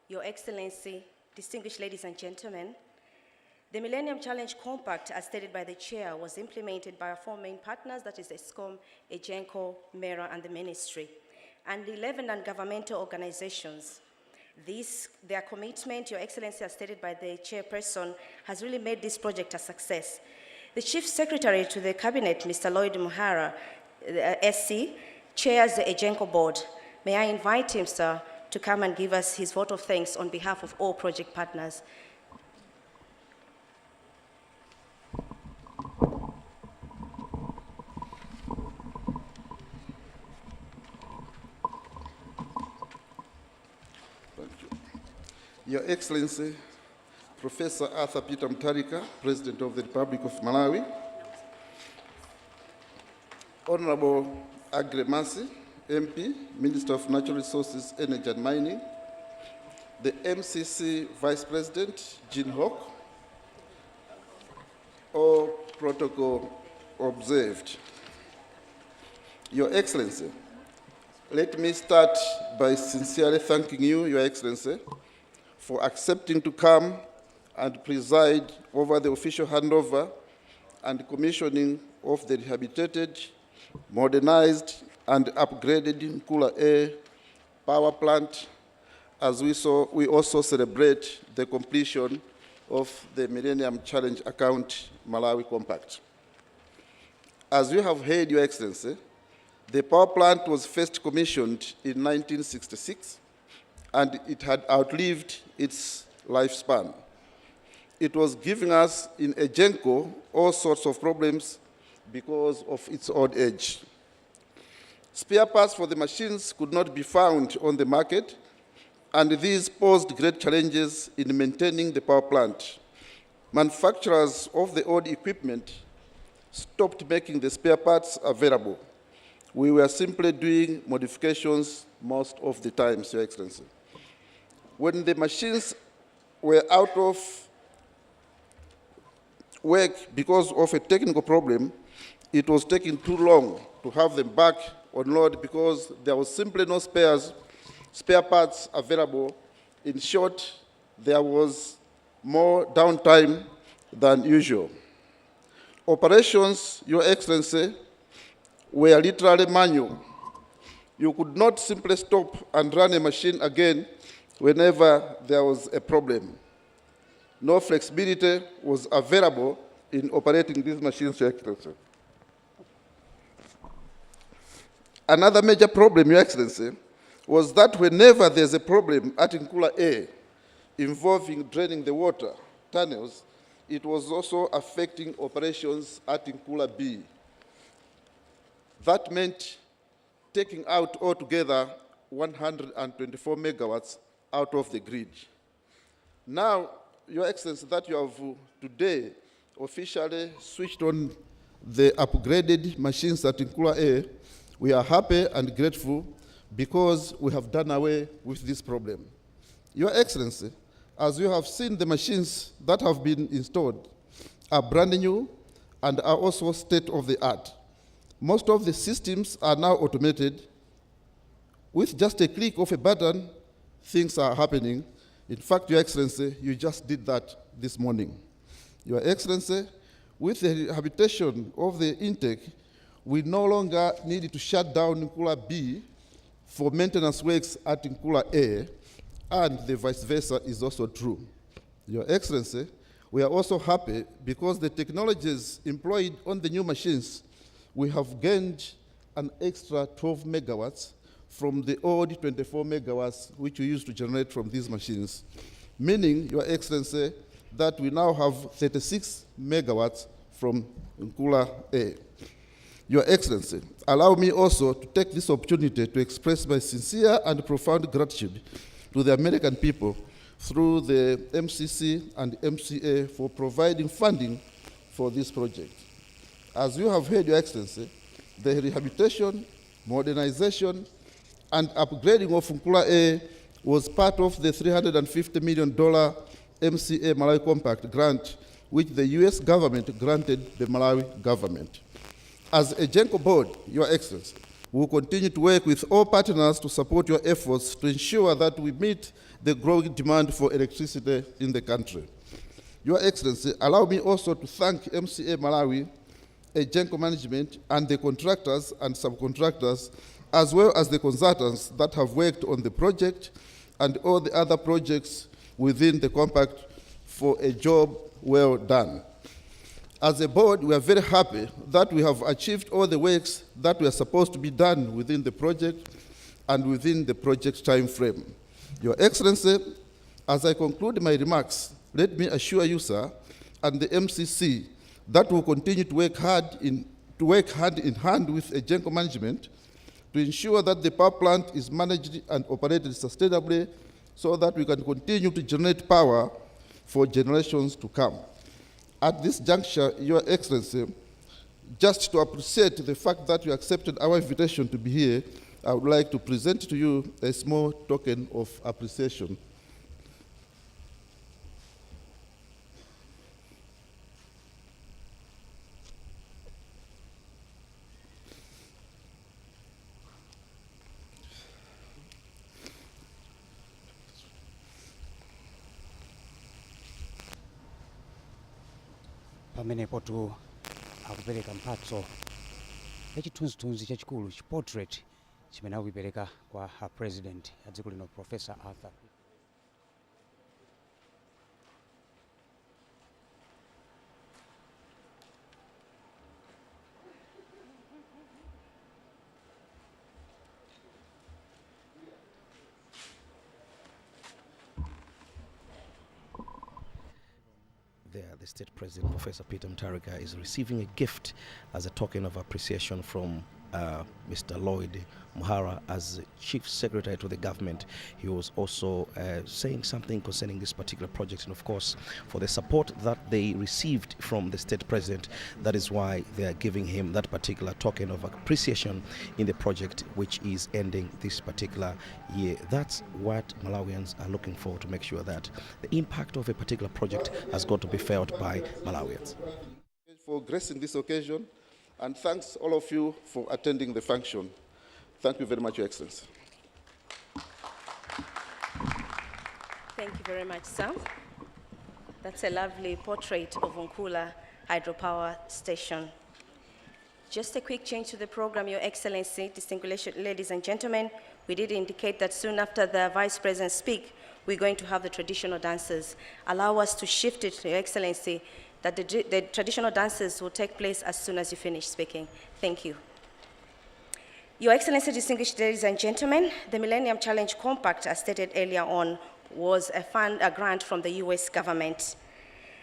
Your Excellency, distinguished ladies and gentlemen, the Millennium Challenge Compact, as stated by the Chair, was implemented by our four main partners, that is ESCOM, EGENCO, MERA, and the Ministry, and 11 non-governmental organizations. Their commitment, Your Excellency, as stated by the Chairperson, has really made this project a success. The Chief Secretary to the Cabinet, Mr. Lloyd Muhara, SC, chairs the EGENCO board. May I invite him, sir, to come and give us his vote of thanks on behalf of all project partners. Thank you. Your Excellency, Professor Arthur Peter Mutharika, President of the Republic of Malawi, Honorable Aggrey Masi, MP, Minister of Natural Resources, Energy and Mining, the MCC Vice President, Jean Hawk, all protocol observed. Your Excellency, let me start by sincerely thanking you, Your Excellency, for accepting to come and preside over the official handover and commissioning of the rehabilitated, modernized, and upgraded Nkula A power plant, as we also celebrate the completion of the Millennium Challenge Account Malawi Compact. As you have heard, Your Excellency, The power plant was first commissioned in 1966, and it had outlived its lifespan. It was giving us in Ejenko all sorts of problems because of its old age. Spare parts for the machines could not be found on the market, and these posed great challenges in maintaining the power plant. Manufacturers of the old equipment stopped making the spare parts available. We were simply doing modifications most of the time, Your Excellency. When the machines were out of work because of a technical problem, it was taking too long to have them back on load because there was simply no spare parts available. In short, there was more downtime than usual. Operations, Your Excellency, were literally manual. You could not simply stop and run a machine again whenever there was a problem. No flexibility was available in operating these machines, Your Excellency. Another major problem, Your Excellency, was that whenever there's a problem at Nkula A involving draining the water tunnels, it was also affecting operations at Nkula B. That meant taking out altogether 124 megawatts out of the grid. Now, Your Excellency, that you have today officially switched on the upgraded machines at Nkula A, we are happy and grateful because we have done away with this problem. Your Excellency, as you have seen, the machines that have been installed are brand new and are also state-of-the-art. Most of the systems are now automated. With just a click of a button, things are happening. In fact, Your Excellency, you just did that this morning. Your Excellency, with the rehabilitation of the intake, we no longer need to shut down Nkula B for maintenance works at Nkula A, and the vice versa is also true. Your Excellency, we are also happy because the technologies employed on the new machines, we have gained an extra 12 megawatts from the old 24 megawatts which we used to generate from these machines, meaning, Your Excellency, that we now have 36 megawatts from Nkula A. Your Excellency, allow me also to take this opportunity to express my sincere and profound gratitude to the American people through the MCC and MCA for providing funding for this project. As you have heard, Your Excellency, the rehabilitation, modernization, and upgrading of Nkula A was part of the $350 million MCA Malawi Compact grant, which the US government granted the Malawi government. As a Genco board, Your Excellency, we will continue to work with all partners to support your efforts to ensure that we meet the growing demand for electricity in the country. Your Excellency, allow me also to thank MCA Malawi, Genco management, and the contractors and subcontractors, as well as the consultants that have worked on the project and all the other projects within the compact for a job well done. As a board, we are very happy that we have achieved all the works that were supposed to be done within the project and within the project time frame. Your Excellency, as I conclude my remarks, let me assure you, sir, and the MCC that will continue to work hand in hand with Genco management to ensure that the power plant is managed and operated sustainably so that we can continue to generate power for generations to come. At this juncture, Your Excellency, just to appreciate the fact that you accepted our invitation to be here, I would like to present to you a small token of appreciation. Pamenepo tu akupereka mphatso yachithunzithunzi chachikulu chiportrait chimene akuipereka kwa president ya dziko lino Professor Arthur. there, the state president, Professor Peter Mutharika, is receiving a gift as a token of appreciation from Mr. Lloyd Muhara as Chief Secretary to the government. He was also saying something concerning this particular project, and of course for the support that they received from the state president, that is why they are giving him that particular token of appreciation in the project, which is ending this particular year. That's what Malawians are looking for, to make sure that the impact of a particular project has got to be felt by Malawians. For gracing this occasion, and thanks all of you for attending the function. Thank you very much, Your Excellency. Thank you very much, sir. That's a lovely portrait of Nkula Hydropower Station. Just a quick change to the program, Your Excellency, distinguished ladies and gentlemen. We did indicate that soon after the Vice President speak, we're going to have the traditional dances. Allow us to shift it, Your Excellency, that the traditional dances will take place as soon as you finish speaking. Thank you. Your Excellency, distinguished ladies and gentlemen, the Millennium Challenge Compact, as stated earlier on, was a grant from the US government.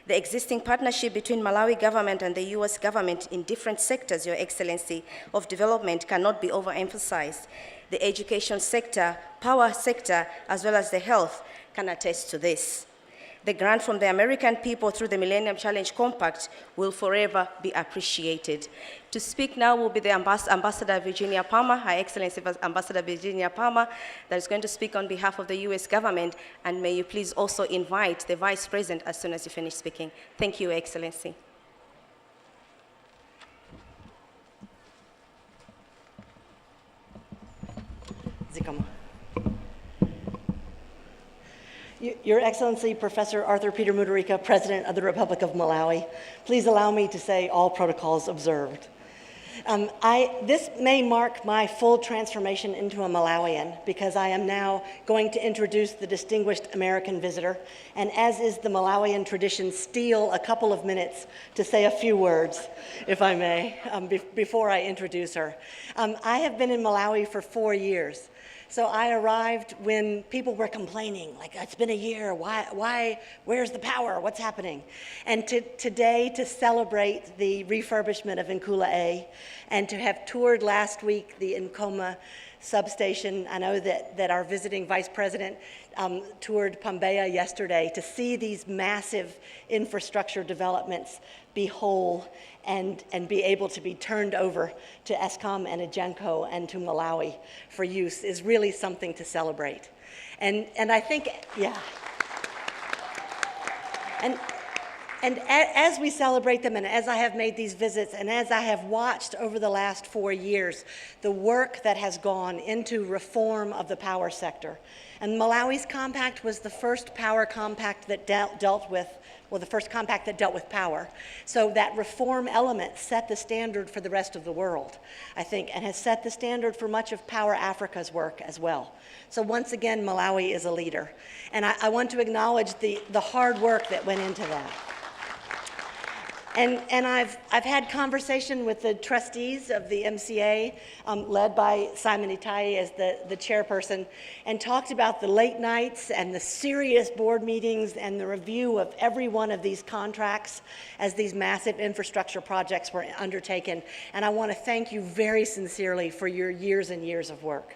The existing partnership between Malawi government and the US government in different sectors, Your Excellency, of development cannot be overemphasized. The education sector, power sector, as well as the health can attest to this. The grant from the American people through the Millennium Challenge Compact will forever be appreciated. To speak now will be the Ambassador Virginia Palmer, Her Excellency Ambassador Virginia Palmer, that is going to speak on behalf of the US government, and may you please also invite the Vice President as soon as you finish speaking. Thank you, Your Excellency. Zikama. Your Excellency, Professor Arthur Peter Mutharika, President of the Republic of Malawi, please allow me to say all protocols observed. This may mark my full transformation into a Malawian, because I am now going to introduce the distinguished American visitor, and as is the Malawian tradition, steal a couple of minutes to say a few words, if I may, before I introduce her. I have been in Malawi for 4 years. So I arrived when people were complaining, like, it's been a year, why, where's the power, what's happening? And today, to celebrate the refurbishment of Nkula A, and to have toured last week the Nkoma substation. I know that our visiting Vice President toured Pambeya yesterday, to see these massive infrastructure developments be whole and be able to be turned over to ESCOM and Agenco and to Malawi for use is really something to celebrate. And I think, yeah. And as we celebrate them, and as I have made these visits, and as I have watched over the last 4 years, the work that has gone into reform of the power sector. And Malawi's compact was the first power compact that dealt with power. So that reform element set the standard for the rest of the world, I think, and has set the standard for much of Power Africa's work as well. So once again, Malawi is a leader. And I want to acknowledge the hard work that went into that. And I've had conversation with the trustees of the MCA, led by Simon Itai as the chairperson, and talked about the late nights and the serious board meetings and the review of every one of these contracts as these massive infrastructure projects were undertaken. And I want to thank you very sincerely for your years and years of work.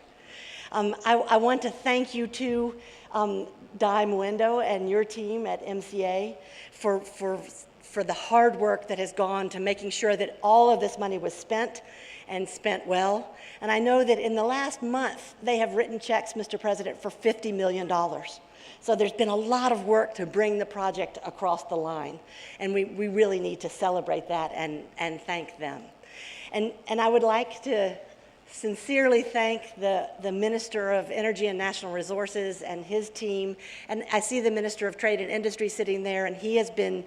I want to thank you too, Dai Mwendo and your team at MCA for the hard work that has gone to making sure that all of this money was spent and spent well. And I know that in the last month, they have written checks, Mr. President, for $50 million. So there's been a lot of work to bring the project across the line. And we really need to celebrate that and thank them. And I would like to sincerely thank the Minister of Energy and National Resources and his team. And I see the Minister of Trade and Industry sitting there, and he has been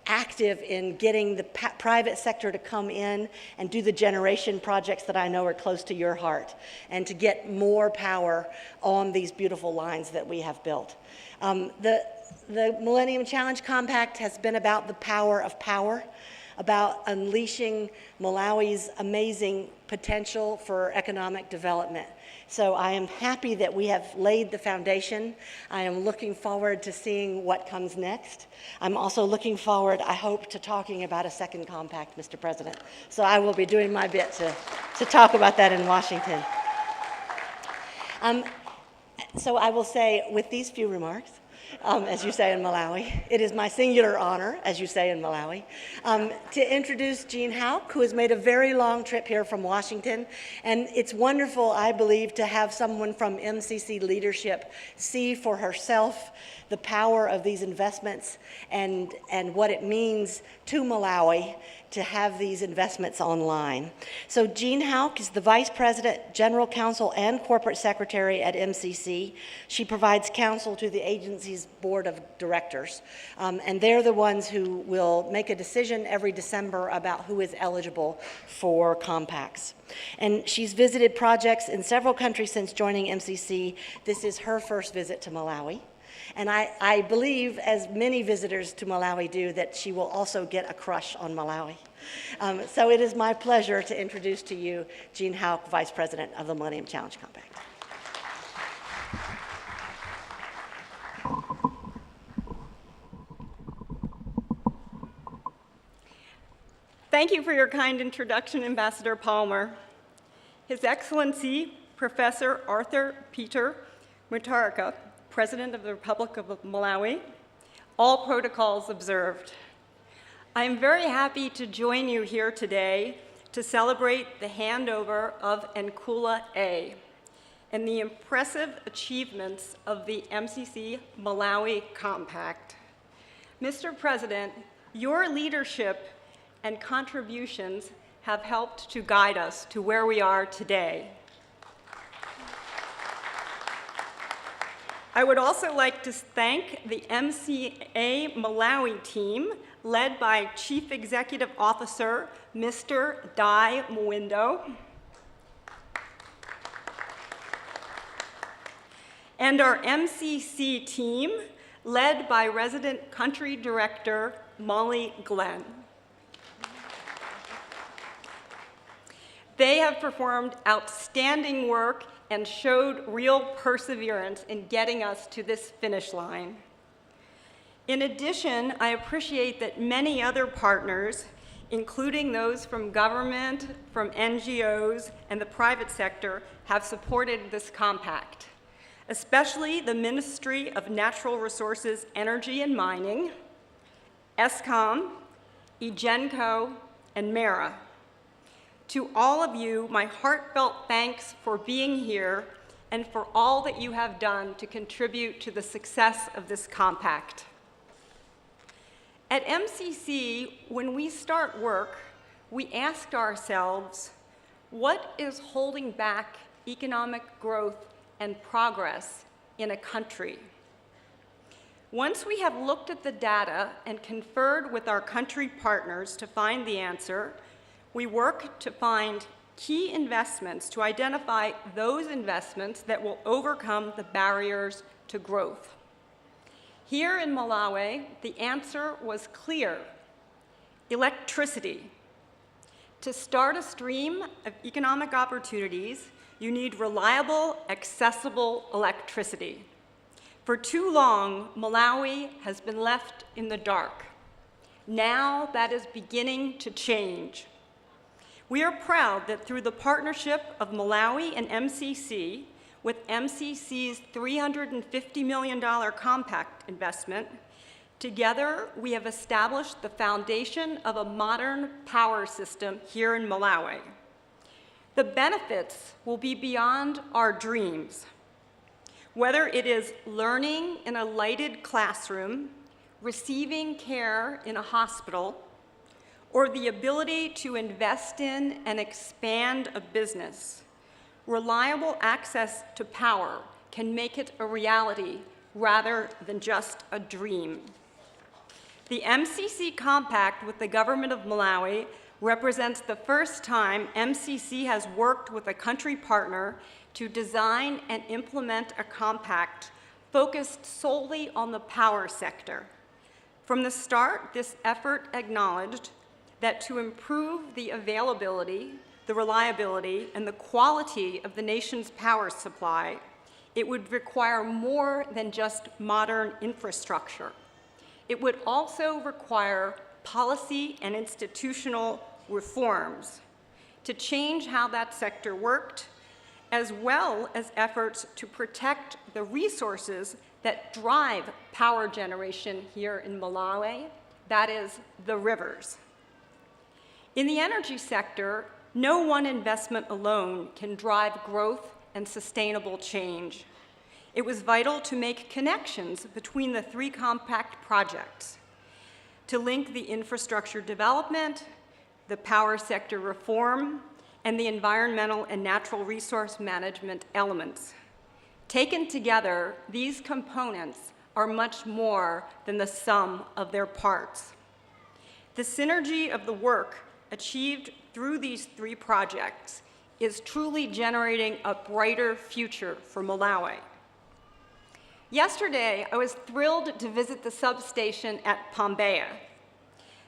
active in getting the private sector to come in and do the generation projects that I know are close to your heart, and to get more power on these beautiful lines that we have built. The Millennium Challenge Compact has been about the power of power, about unleashing Malawi's amazing potential for economic development. So I am happy that we have laid the foundation. I am looking forward to seeing what comes next. I'm also looking forward, I hope, to talking about a second compact, Mr. President. So I will be doing my bit to talk about that in Washington. So I will say, with these few remarks, as you say in Malawi, it is my singular honor, as you say in Malawi, to introduce Jean Hauk, who has made a very long trip here from Washington. And it's wonderful, I believe, to have someone from MCC leadership see for herself the power of these investments and what it means to Malawi to have these investments online. So Jean Hauk is the Vice President, General Counsel, and Corporate Secretary at MCC. She provides counsel to the agency's board of directors, and they're the ones who will make a decision every December about who is eligible for compacts. And she's visited projects in several countries since joining MCC. This is her first visit to Malawi. And I believe, as many visitors to Malawi do, that she will also get a crush on Malawi. So it is my pleasure to introduce to you Jean Hauk, Vice President of the Millennium Challenge Compact. Thank you for your kind introduction, Ambassador Palmer. His Excellency, Professor Arthur Peter Mutharika, President of the Republic of Malawi, all protocols observed. I am very happy to join you here today to celebrate the handover of Nkula A and the impressive achievements of the MCC Malawi Compact. Mr. President, your leadership and contributions have helped to guide us to where we are today. I would also like to thank the MCA Malawi team, led by Chief Executive Officer, Mr. Dai Muindo, and our MCC team, led by Resident Country Director, Molly Glenn. They have performed outstanding work and showed real perseverance in getting us to this finish line. In addition, I appreciate that many other partners, including those from government, from NGOs, and the private sector, have supported this compact, especially the Ministry of Natural Resources, Energy and Mining, ESCOM, EGENCO, and MERA. To all of you, my heartfelt thanks for being here and for all that you have done to contribute to the success of this compact. At MCC, when we start work, we ask ourselves, what is holding back economic growth and progress in a country? Once we have looked at the data and conferred with our country partners to find the answer, we work to find key investments to identify those investments that will overcome the barriers to growth. Here in Malawi, the answer was clear: electricity. To start a stream of economic opportunities, you need reliable, accessible electricity. For too long, Malawi has been left in the dark. Now that is beginning to change. We are proud that through the partnership of Malawi and MCC, with MCC's $350 million compact investment, together we have established the foundation of a modern power system here in Malawi. The benefits will be beyond our dreams. Whether it is learning in a lighted classroom, receiving care in a hospital, or the ability to invest in and expand a business, reliable access to power can make it a reality rather than just a dream. The MCC Compact with the government of Malawi represents the first time MCC has worked with a country partner to design and implement a compact focused solely on the power sector. From the start, this effort acknowledged that to improve the availability, the reliability and the quality of the nation's power supply, it would require more than just modern infrastructure. It would also require policy and institutional reforms to change how that sector worked, as well as efforts to protect the resources that drive power generation here in Malawi, that is, the rivers. In the energy sector, no one investment alone can drive growth and sustainable change. It was vital to make connections between the three compact projects, to link the infrastructure development, the power sector reform, and the environmental and natural resource management elements. Taken together, these components are much more than the sum of their parts. The synergy of the work achieved through these three projects is truly generating a brighter future for Malawi. Yesterday, I was thrilled to visit the substation at Pambeya.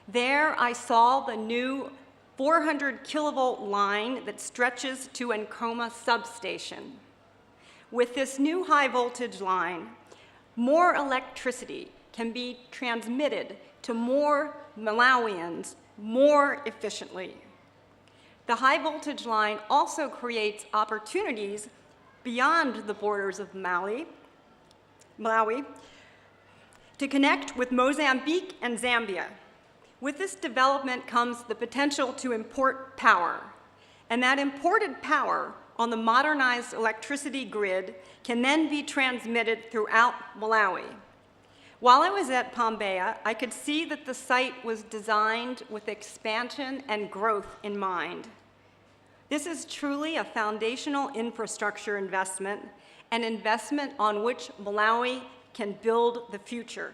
There, I saw the new 400 kilovolt line that stretches to Nkula substation. With this new high voltage line, more electricity can be transmitted to more Malawians more efficiently. The high voltage line also creates opportunities beyond the borders of Malawi to connect with Mozambique and Zambia. With this development comes the potential to import power, and that imported power on the modernized electricity grid can then be transmitted throughout Malawi. While I was at Pambeya, I could see that the site was designed with expansion and growth in mind. This is truly a foundational infrastructure investment, an investment on which Malawi can build the future.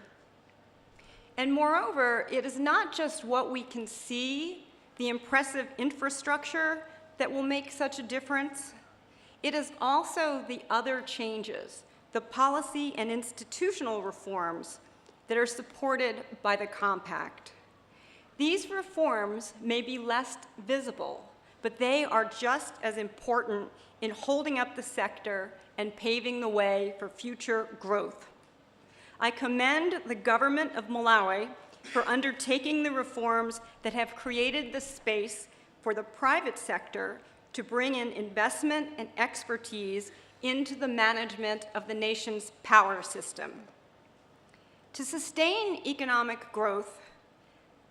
And moreover, it is not just what we can see, the impressive infrastructure, that will make such a difference. It is also the other changes, the policy and institutional reforms that are supported by the compact. These reforms may be less visible, but they are just as important in holding up the sector and paving the way for future growth. I commend the government of Malawi for undertaking the reforms that have created the space for the private sector to bring in investment and expertise into the management of the nation's power system. To sustain economic growth,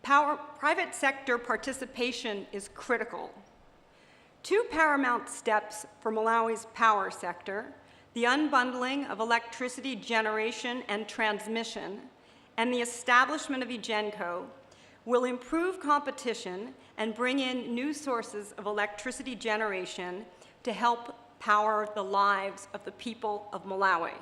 private sector participation is critical. Two paramount steps for Malawi's power sector, the unbundling of electricity generation and transmission, and the establishment of EGENCO, will improve competition and bring in new sources of electricity generation to help power the lives of the people of Malawi.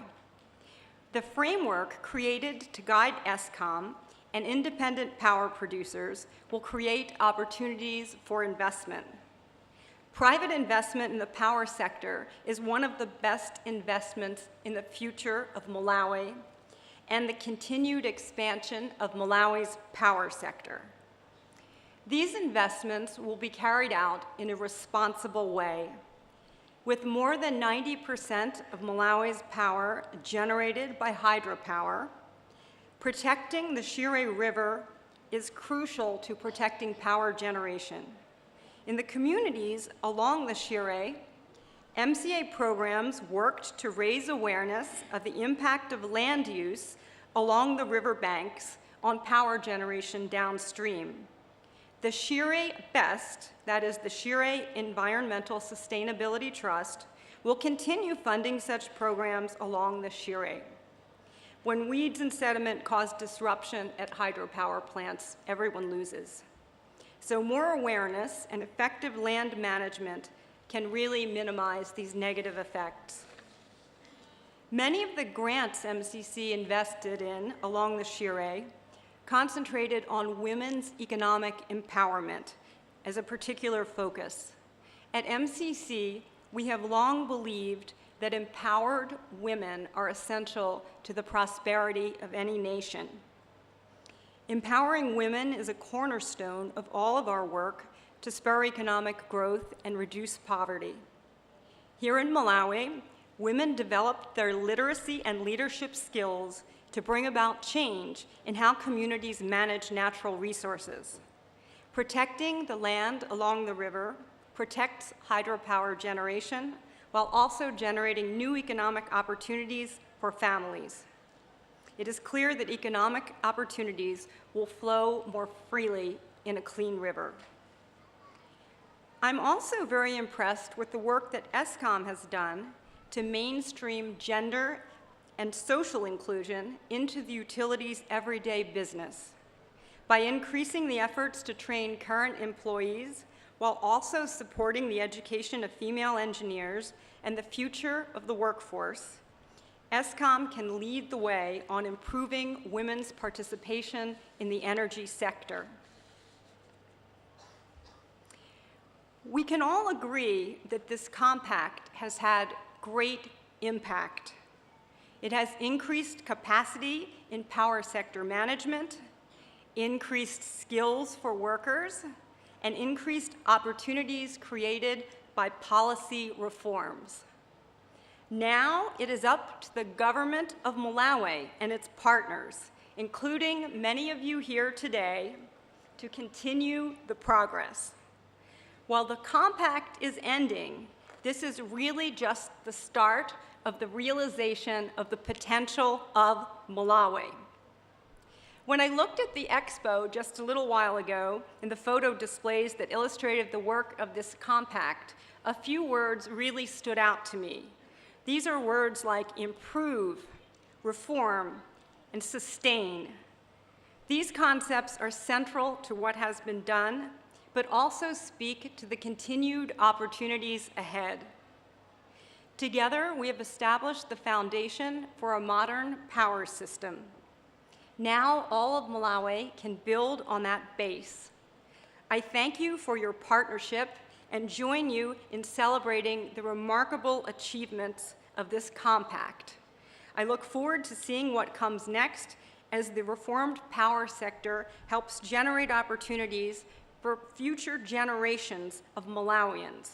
The framework created to guide ESCOM and independent power producers will create opportunities for investment. Private investment in the power sector is one of the best investments in the future of Malawi and the continued expansion of Malawi's power sector. These investments will be carried out in a responsible way. With more than 90% of Malawi's power generated by hydropower, protecting the Shire River is crucial to protecting power generation. In the communities along the Shire, MCA programs worked to raise awareness of the impact of land use along the river banks on power generation downstream. The Shire BEST, that is the Shire Environmental Sustainability Trust, will continue funding such programs along the Shire. When weeds and sediment cause disruption at hydropower plants, everyone loses. So more awareness and effective land management can really minimize these negative effects. Many of the grants MCC invested in along the Shire concentrated on women's economic empowerment as a particular focus. At MCC, we have long believed that empowered women are essential to the prosperity of any nation. Empowering women is a cornerstone of all of our work to spur economic growth and reduce poverty. Here in Malawi, women developed their literacy and leadership skills to bring about change in how communities manage natural resources. Protecting the land along the river protects hydropower generation while also generating new economic opportunities for families. It is clear that economic opportunities will flow more freely in a clean river. I'm also very impressed with the work that ESCOM has done to mainstream gender and social inclusion into the utilities' everyday business by increasing the efforts to train current employees while also supporting the education of female engineers and the future of the workforce. ESCOM can lead the way on improving women's participation in the energy sector. We can all agree that this compact has had great impact. It has increased capacity in power sector management, increased skills for workers, and increased opportunities created by policy reforms. Now it is up to the government of Malawi and its partners, including many of you here today, to continue the progress. While the compact is ending, this is really just the start of the realization of the potential of Malawi. When I looked at the expo just a little while ago and the photo displays that illustrated the work of this compact, a few words really stood out to me. These are words like improve, reform, and sustain. These concepts are central to what has been done, but also speak to the continued opportunities ahead. Together, we have established the foundation for a modern power system. Now, all of Malawi can build on that base. I thank you for your partnership and join you in celebrating the remarkable achievements of this compact. I look forward to seeing what comes next as the reformed power sector helps generate opportunities for future generations of Malawians.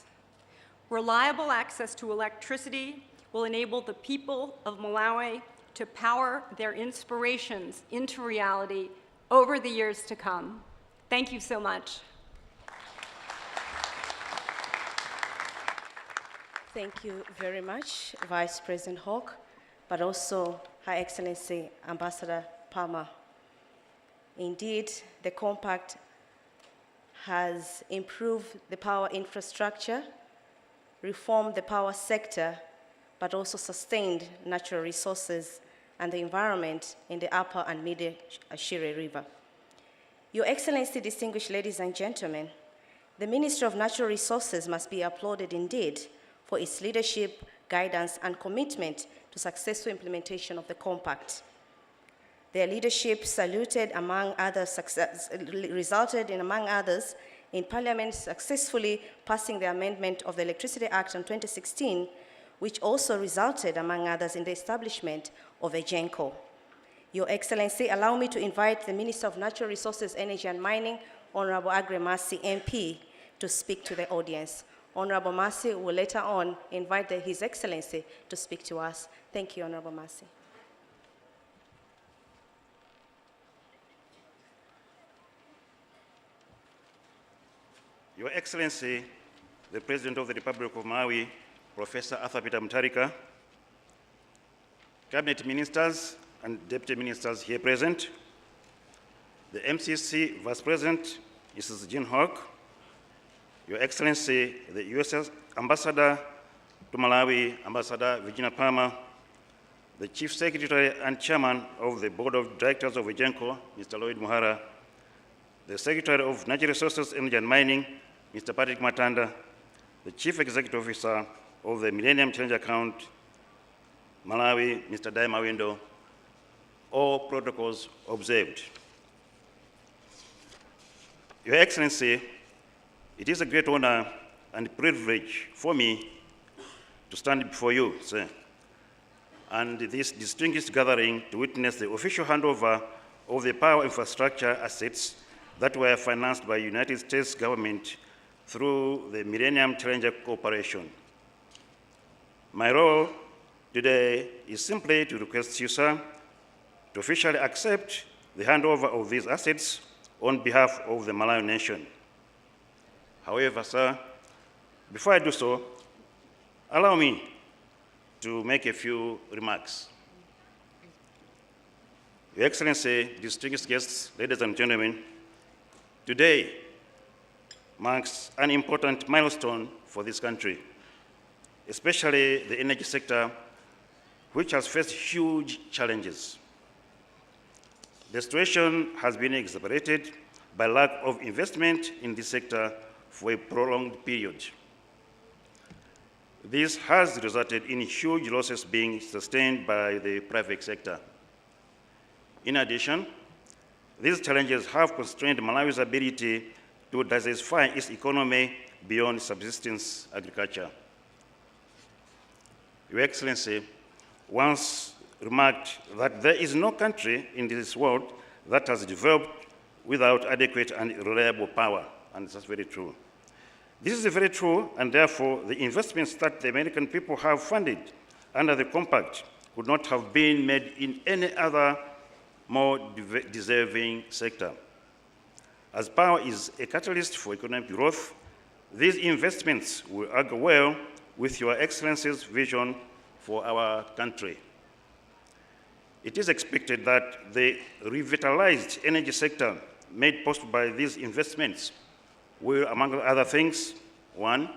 Reliable access to electricity will enable the people of Malawi to power their inspirations into reality over the years to come. Thank you so much. Thank you very much, Vice President Hawke, but also Her Excellency Ambassador Palmer. Indeed, the compact has improved the power infrastructure, reformed the power sector, but also sustained natural resources and the environment in the upper and middle Ashire River. Your Excellency, distinguished ladies and gentlemen, the Ministry of Natural Resources must be applauded indeed for its leadership, guidance, and commitment to successful implementation of the compact. Their leadership resulted, among others, in Parliament successfully passing the amendment of the Electricity Act of 2016, which also resulted, among others, in the establishment of a GENCO. Your Excellency, allow me to invite the Minister of Natural Resources, Energy and Mining, Honorable Aggrey Massey, MP, to speak to the audience. Honorable Massey will later on invite His Excellency to speak to us. Thank you, Honorable Massey. Your Excellency, the President of the Republic of Malawi, Professor Arthur Peter Mutharika, Cabinet Ministers and Deputy Ministers here present, the MCC Vice President, Mrs. Jean Hawke, Your Excellency, the U.S. Ambassador to Malawi, Ambassador Virginia Palmer, the Chief Secretary and Chairman of the Board of Directors of GENCO, Mr. Lloyd Muhara, the Secretary of Natural Resources, Energy and Mining, Mr. Patrick Matanda, the Chief Executive Officer of the Millennium Challenge Account, Malawi, Mr. Dai Mawindo, all protocols observed. Your Excellency, it is a great honor and privilege for me to stand before you, sir, and this distinguished gathering to witness the official handover of the power infrastructure assets that were financed by the United States government through the Millennium Challenger Corporation. My role today is simply to request you, sir, to officially accept the handover of these assets on behalf of the Malawi nation. However, sir, before I do so, allow me to make a few remarks. Your Excellency, distinguished guests, ladies and gentlemen, today marks an important milestone for this country, especially the energy sector, which has faced huge challenges. The situation has been exacerbated by lack of investment in this sector for a prolonged period. This has resulted in huge losses being sustained by the private sector. In addition, these challenges have constrained Malawi's ability to diversify its economy beyond subsistence agriculture. Your Excellency once remarked that there is no country in this world that has developed without adequate and reliable power, and that's very true. This is very true, and therefore the investments that the American people have funded under the compact could not have been made in any other more deserving sector. As power is a catalyst for economic growth, these investments will argue well with Your Excellency's vision for our country. It is expected that the revitalized energy sector made possible by these investments will, among other things, one,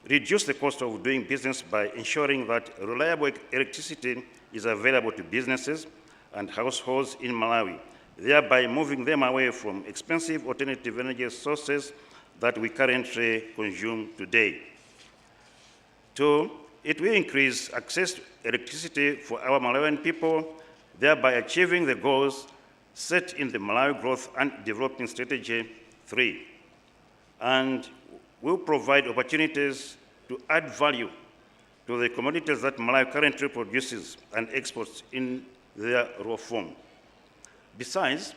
reduce the cost of doing business by ensuring that reliable electricity is available to businesses and households in Malawi, thereby moving them away from expensive alternative energy sources that we currently consume today. Two, it will increase access to electricity for our Malawian people, thereby achieving the goals set in the Malawi Growth and Development Strategy 3, and will provide opportunities to add value to the commodities that Malawi currently produces and exports in their raw form. Besides,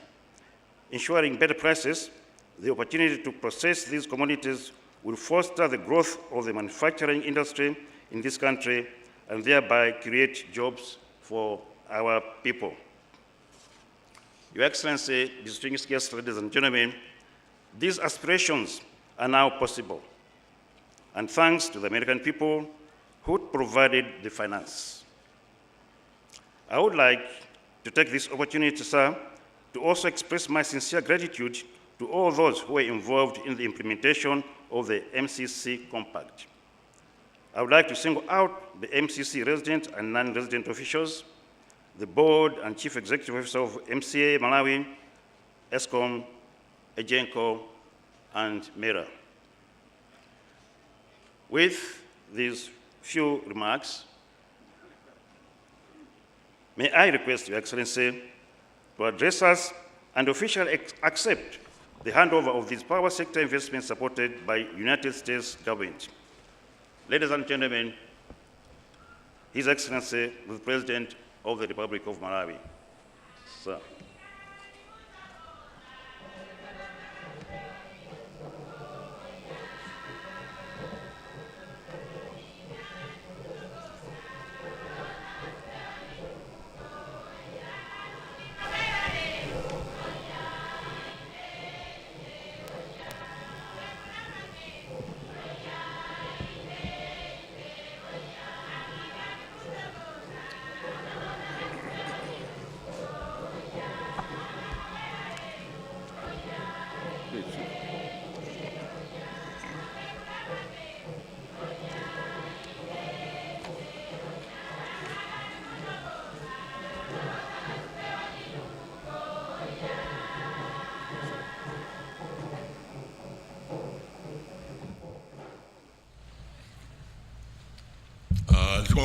ensuring better prices, the opportunity to process these commodities will foster the growth of the manufacturing industry in this country and thereby create jobs for our people. Your Excellency, distinguished guests, ladies and gentlemen, these aspirations are now possible, and thanks to the American people who provided the finance. I would like to take this opportunity, sir, to also express my sincere gratitude to all those who were involved in the implementation of the MCC Compact. I would like to single out the MCC resident and non-resident officials, the board and chief executive officer of MCA Malawi, ESCOM, Ejenco, and MERA. With these few remarks, may I request Your Excellency to address us and officially accept the handover of these power sector investments supported by United States government. Ladies and gentlemen, His Excellency, the President of the Republic of Malawi. Sir.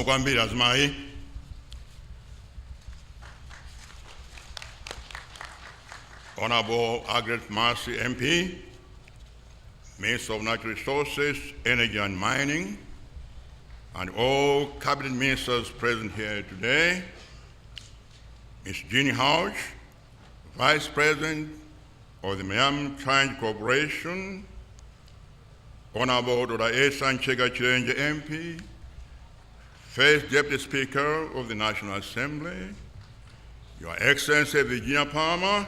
kwambiri azimayi. Honorable Agret Mercy MP, Minister of Natural Resources, Energy and Mining, and all cabinet ministers present here today, Ms. Jeannie Houch, Vice President of the Millennium Challenger Corporation, Honorable Dr. Esan Chega Chilenge MP, First Deputy Speaker of the National Assembly, Your Excellency Virginia Palmer,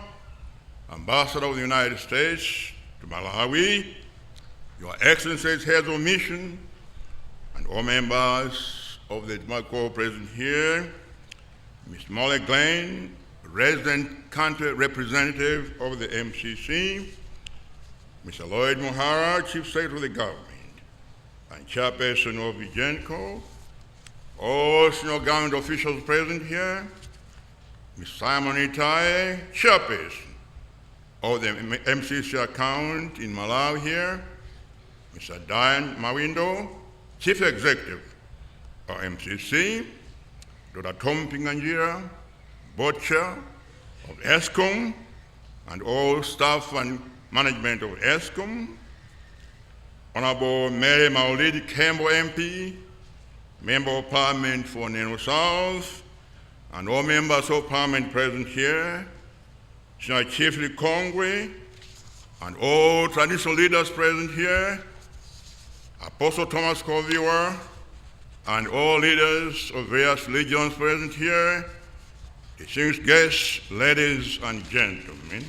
Ambassador of the United States to Malawi, Your Excellencies, Heads of Mission, and all members of the Democratic present here, Ms. Molly Glenn, Resident Country Representative of the MCC, Mr. Lloyd Mohara, Chief Secretary of the Government, and Chairperson of Vigenco, all senior government officials present here, Ms. Simon Itai, Chairperson of the MCC account in Malawi here, Mr. Diane Mawindo, Chief Executive of MCC, Dr. Tom Pinganjira, Board Chair of ESCOM, and all staff and management of ESCOM, Honorable Mary Maulidi Campbell MP, Member of Parliament for Neno South, and all members of Parliament present here, Senior Chief Likongwe, and all traditional leaders present here, Apostle Thomas Koviwa, and all leaders of various religions present here, distinguished guests, ladies and gentlemen.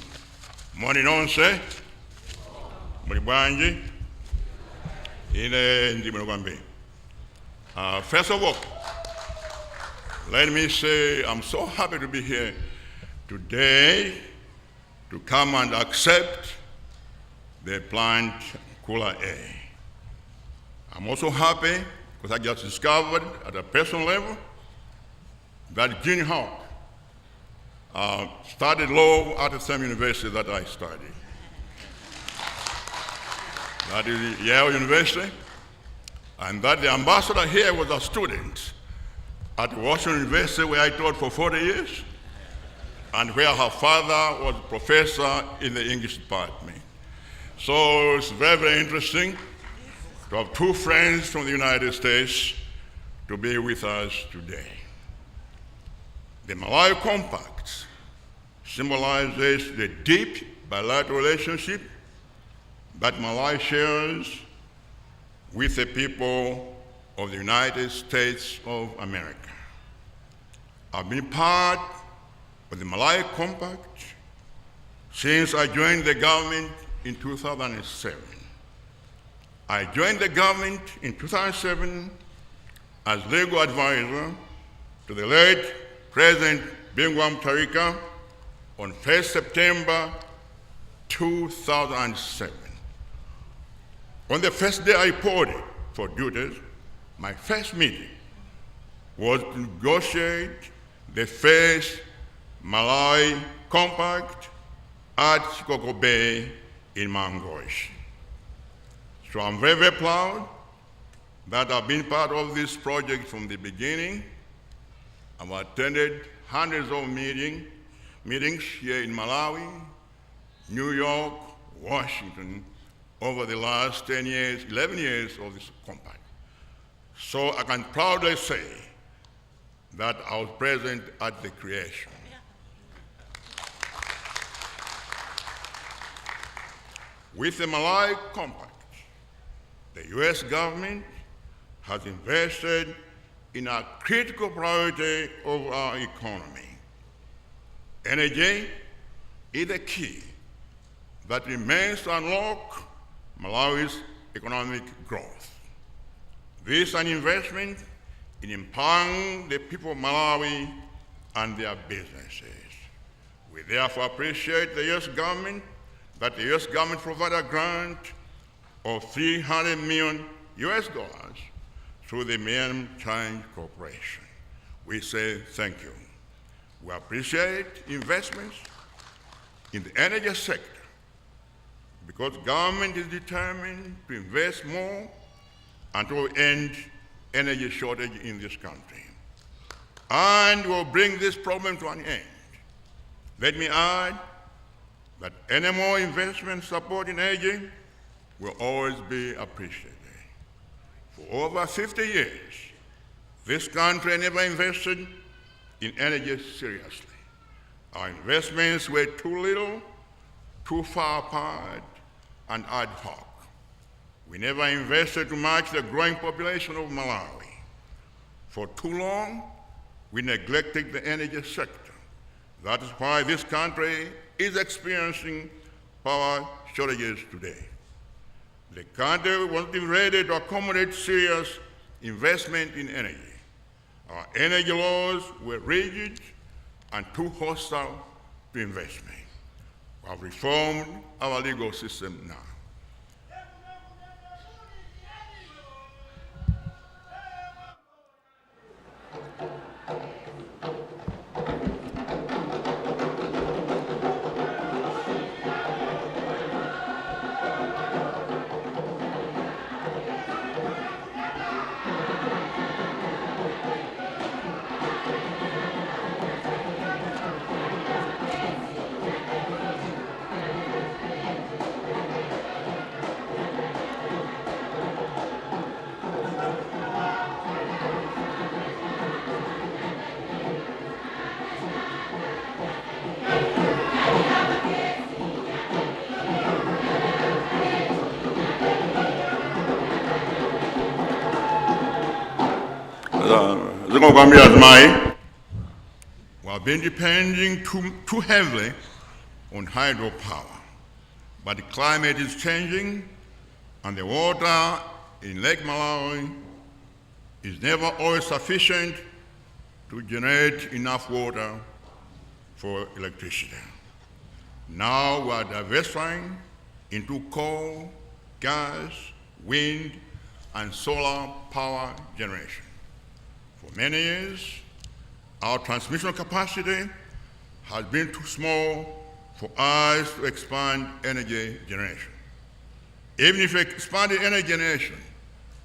Morning onse, Muribanji, Ile Ndimurwambi. First of all, let me say I'm so happy to be here today to come and accept the plant Nkula A. I'm also happy because I just discovered at a personal level that Gene Hawk studied law at the same university that I studied. That is Yale University, and that the ambassador here was a student at Washington University where I taught for 40 years, and where her father was a professor in the English department. So it's very, very interesting to have two friends from the United States to be with us today. The Malawi Compact symbolizes the deep bilateral relationship that Malawi shares with the people of the United States of America. I've been part of the Malawi Compact since I joined the government in 2007. I joined the government in 2007 as legal advisor to the late President Bingwa Mutharika on 1st September 2007. On the first day I reported for duties, my first meeting was to negotiate the first Malawi Compact at Shikoku Bay in Mangosh. So I'm very, very proud that I've been part of this project from the beginning. I've attended hundreds of meetings here in Malawi, New York, Washington, over the last 10 years, 11 years of this compact. So I can proudly say that I was present at the creation. With the Malawi Compact, the U.S. government has invested in a critical priority of our economy. Energy is the key that remains to unlock Malawi's economic growth. This is an investment in empowering the people of Malawi and their businesses. We therefore appreciate the U.S. government that the U.S. government provided a grant of $300 million through the Millennium Challenge Corporation. We say thank you. We appreciate investments in the energy sector because government is determined to invest more and to end energy shortage in this country. And will bring this problem to an end. Let me add that any more investment support in energy will always be appreciated. For over 50 years, this country never invested in energy seriously. Our investments were too little, too far apart, and ad hoc. We never invested to match the growing population of Malawi. For too long, we neglected the energy sector. That is why this country is experiencing power shortages today. The country wasn't ready to accommodate serious investment in energy. Our energy laws were rigid and too hostile to investment. We have reformed our legal system now. We have been depending too heavily on hydropower, but the climate is changing and the water in Lake Malawi is never always sufficient to generate enough water for electricity. Now we are diversifying into coal, gas, wind, and solar power generation. For many years, our transmission capacity has been too small for us to expand energy generation. Even if we expanded energy generation,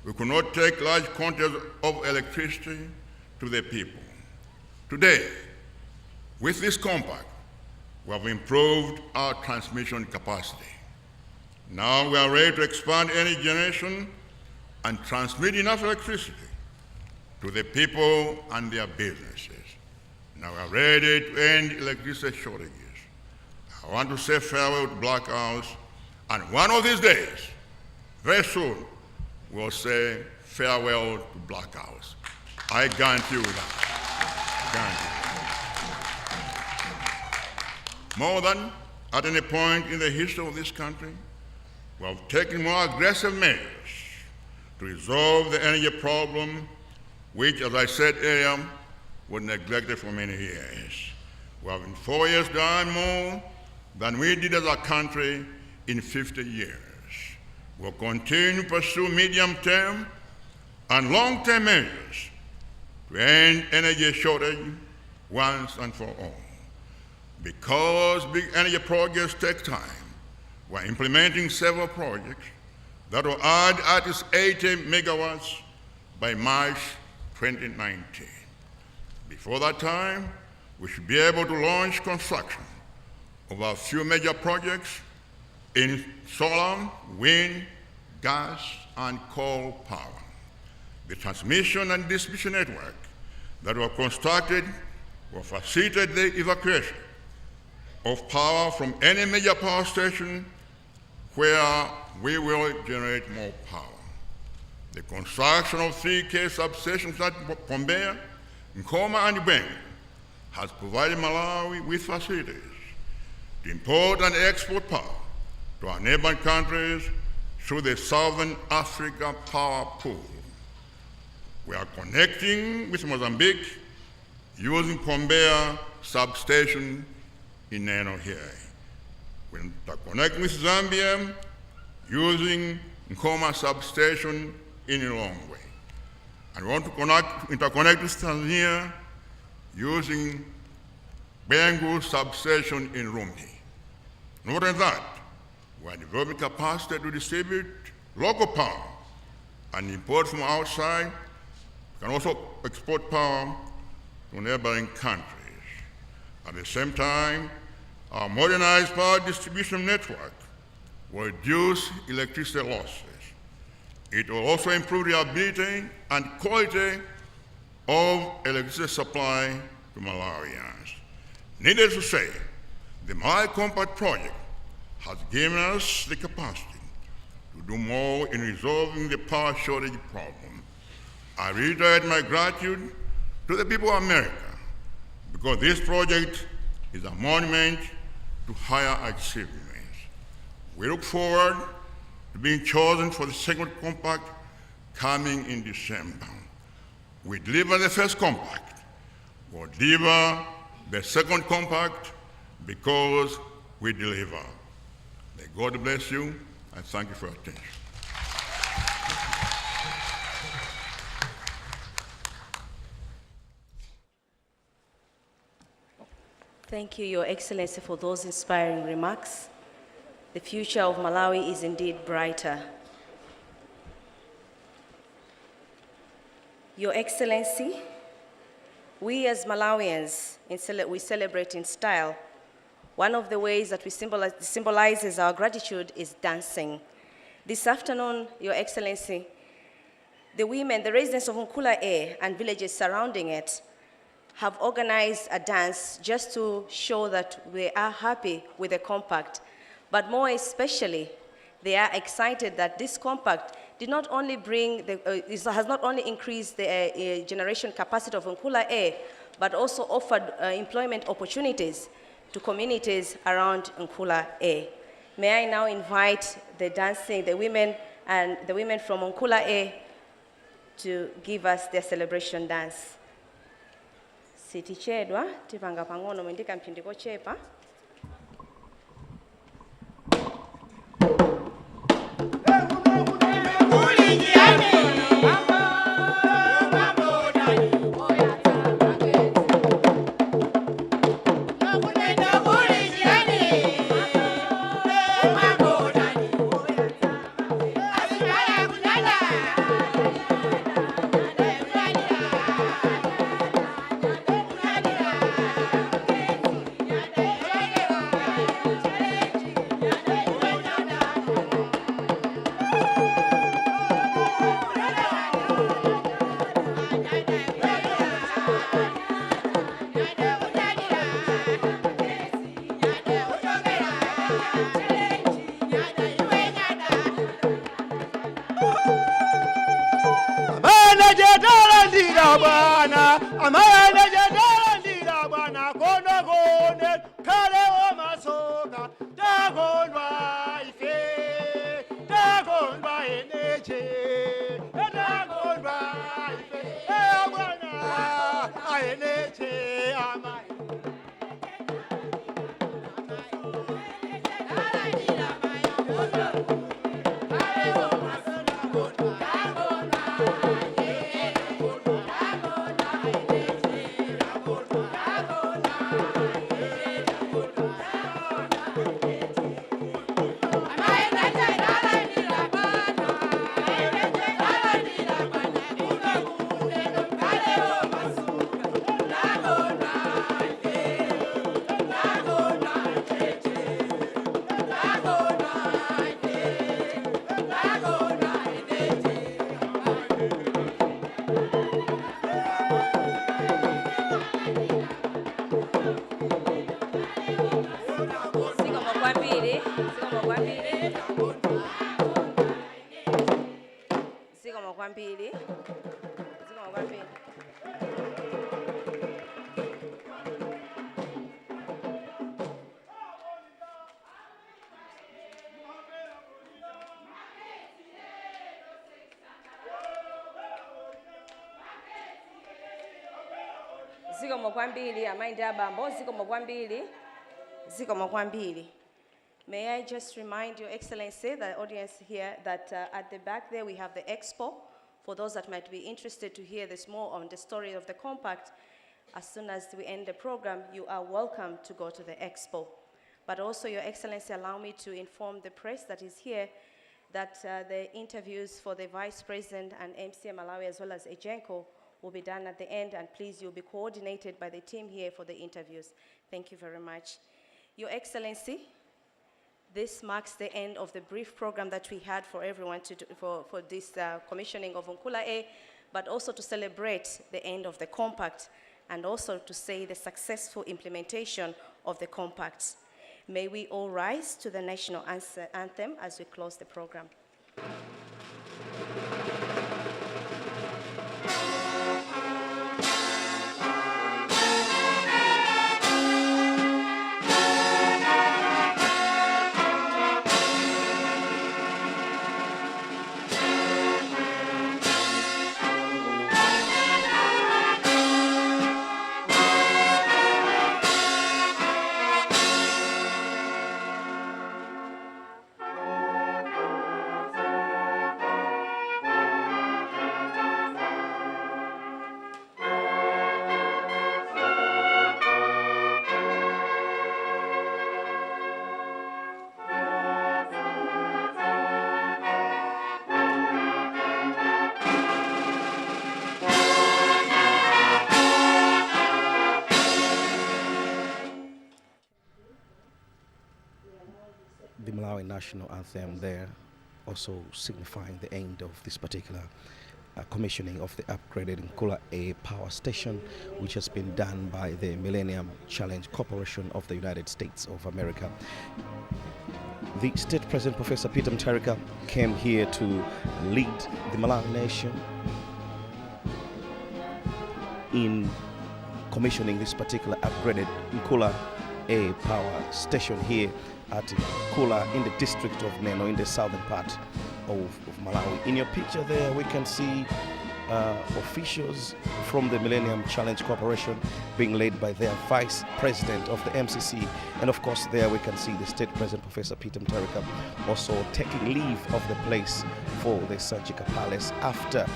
we could not take large quantities of electricity to the people. Today, with this compact, we have improved our transmission capacity. Now we are ready to expand energy generation and transmit enough electricity to the people and their businesses. Now we are ready to end electricity shortages. I want to say farewell to blackouts, and one of these days, very soon, we'll say farewell to blackouts. I guarantee you that. Guarantee. More than at any point in the history of this country, we have taken more aggressive measures to resolve the energy problem, which, as I said earlier, was neglected for many years. We have in 4 years done more than we did as a country in 50 years. We'll continue to pursue medium-term and long-term measures to end energy shortage once and for all. Because big energy projects take time, we're implementing several projects that will add at least 80 megawatts by March 2019. Before that time, we should be able to launch construction of a few major projects in solar, wind, gas, and coal power. The transmission and distribution network that were constructed will facilitate the evacuation of power from any major power station where we will generate more power. The construction of 3K substations at Pombeya, Nkula, and Benga has provided Malawi with facilities to import and export power to our neighboring countries through the Southern Africa Power Pool. We are connecting with Mozambique using Pombeya substation in Neno here. We are connecting with Zambia using Nkula substation in Lilongwe. And we want to interconnect with Tanzania using Bengu substation in Rumhi. Not only that, we are developing capacity to distribute local power and import from outside. We can also export power to neighboring countries. At the same time, our modernized power distribution network will reduce electricity losses. It will also improve the ability and quality of electricity supply to Malawians. Needless to say, the Malawi Compact project has given us the capacity to do more in resolving the power shortage problem. I reiterate my gratitude to the people of America because this project is a monument to higher achievements. We look forward to being chosen for the second compact coming in December. We deliver the first compact. We'll deliver the second compact because we deliver. May God bless you, and thank you for your attention. Thank you, Your Excellency, for those inspiring remarks. The future of Malawi is indeed brighter. Your Excellency, we as Malawians, we celebrate in style. One of the ways that we symbolizes our gratitude is dancing. This afternoon, Your Excellency, the women, the residents of Nkula and villages surrounding it have organized a dance just to show that we are happy with the compact. But more especially, they are excited that this compact did not only has not only increased the generation capacity of Nkula but also offered employment opportunities to communities around Nkula. May I now invite the women from Nkula to give us their celebration dance. Siti chedwa, tipanga pangono mwindika mpindiko chepa. May I just remind Your Excellency, the audience here, that at the back there we have the expo. For those that might be interested to hear this more on the story of the compact, as soon as we end the program, you are welcome to go to the expo. But also, Your Excellency, allow me to inform the press that is here that the interviews for the Vice President and MCA Malawi as well as Ejenko will be done at the end, and please, you'll be coordinated by the team here for the interviews. Thank you very much. Your Excellency, this marks the end of the brief program that we had for everyone to do, for this commissioning of Nkula, but also to celebrate the end of the compact and also to say the successful implementation of the compact. May we all rise to the national anthem as we close the program. the Malawi national anthem there, also signifying the end of this particular commissioning of the upgraded Nkula A power station, which has been done by the Millennium Challenge Corporation of the United States of America. The State President, Professor Peter Mutharika, came here to lead the Malawi nation in commissioning this particular upgraded Nkula A power station here at Nkula in the district of Neno in the southern part of Malawi. In your picture there, we can see officials from the Millennium Challenge Corporation being led by their Vice President of the MCC, and of course there we can see the State President, Professor Peter Mutharika, also taking leave of the place for the Sanchika Palace after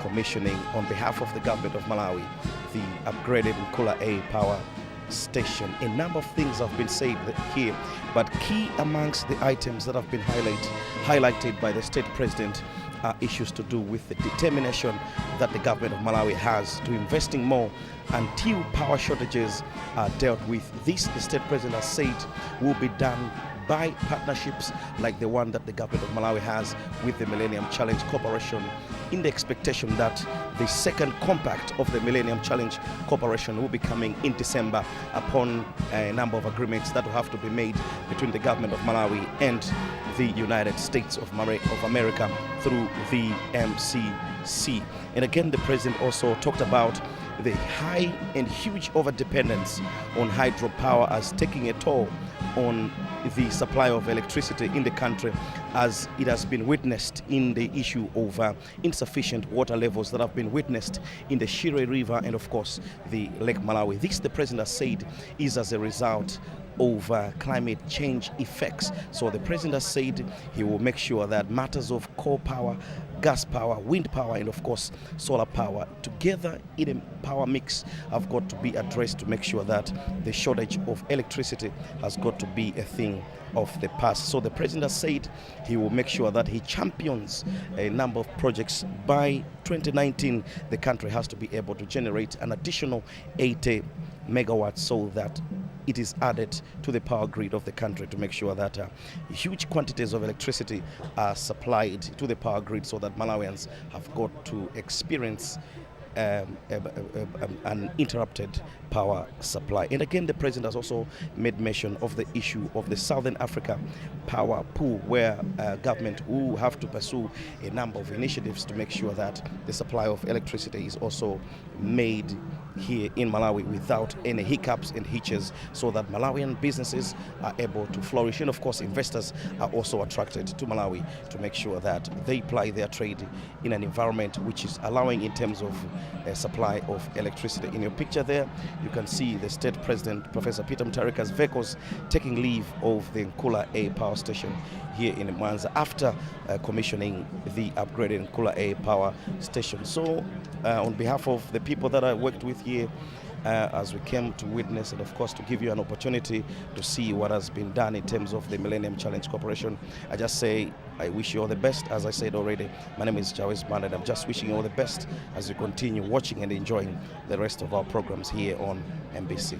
commissioning on behalf of the government of Malawi the upgraded Nkula A power station. A number of things have been said here, but key amongst the items that have been highlighted by the State President are issues to do with the determination that the government of Malawi has to investing more until power shortages are dealt with. This, the State President has said, will be done by partnerships like the one that the government of Malawi has with the Millennium Challenge Corporation, in the expectation that the second compact of the Millennium Challenge Corporation will be coming in December upon a number of agreements that will have to be made between the government of Malawi and the United States of America through the MCC. And again, the President also talked about the high and huge overdependence on hydropower as taking a toll on the supply of electricity in the country, as it has been witnessed in the issue of insufficient water levels that have been witnessed in the Shire River and of course the Lake Malawi. This, the President has said, is as a result of climate change effects. So the President has said he will make sure that matters of coal power, gas power, wind power, and of course solar power together in a power mix have got to be addressed to make sure that the shortage of electricity has got to be a thing of the past. So the President has said he will make sure that he champions a number of projects. By 2019, the country has to be able to generate an additional 80 megawatts so that it is added to the power grid of the country to make sure that huge quantities of electricity are supplied to the power grid so that Malawians have got to experience an interrupted power supply. And again, the President has also made mention of the issue of the Southern Africa power pool, where government will have to pursue a number of initiatives to make sure that the supply of electricity is also made here in Malawi without any hiccups and hitches, so that Malawian businesses are able to flourish. And of course, investors are also attracted to Malawi to make sure that they ply their trade in an environment which is allowing in terms of supply of electricity. In your picture there, you can see the State President, Professor Peter Mutharika's vehicles taking leave of the Nkula A power station here in Mwanza after commissioning the upgraded Nkula A power station. So on behalf of the people that I worked with here, as we came to witness and of course to give you an opportunity to see what has been done in terms of the Millennium Challenge Corporation, I just say I wish you all the best. As I said already, my name is Jawes Banda, and I'm just wishing you all the best as you continue watching and enjoying the rest of our programs here on MBC.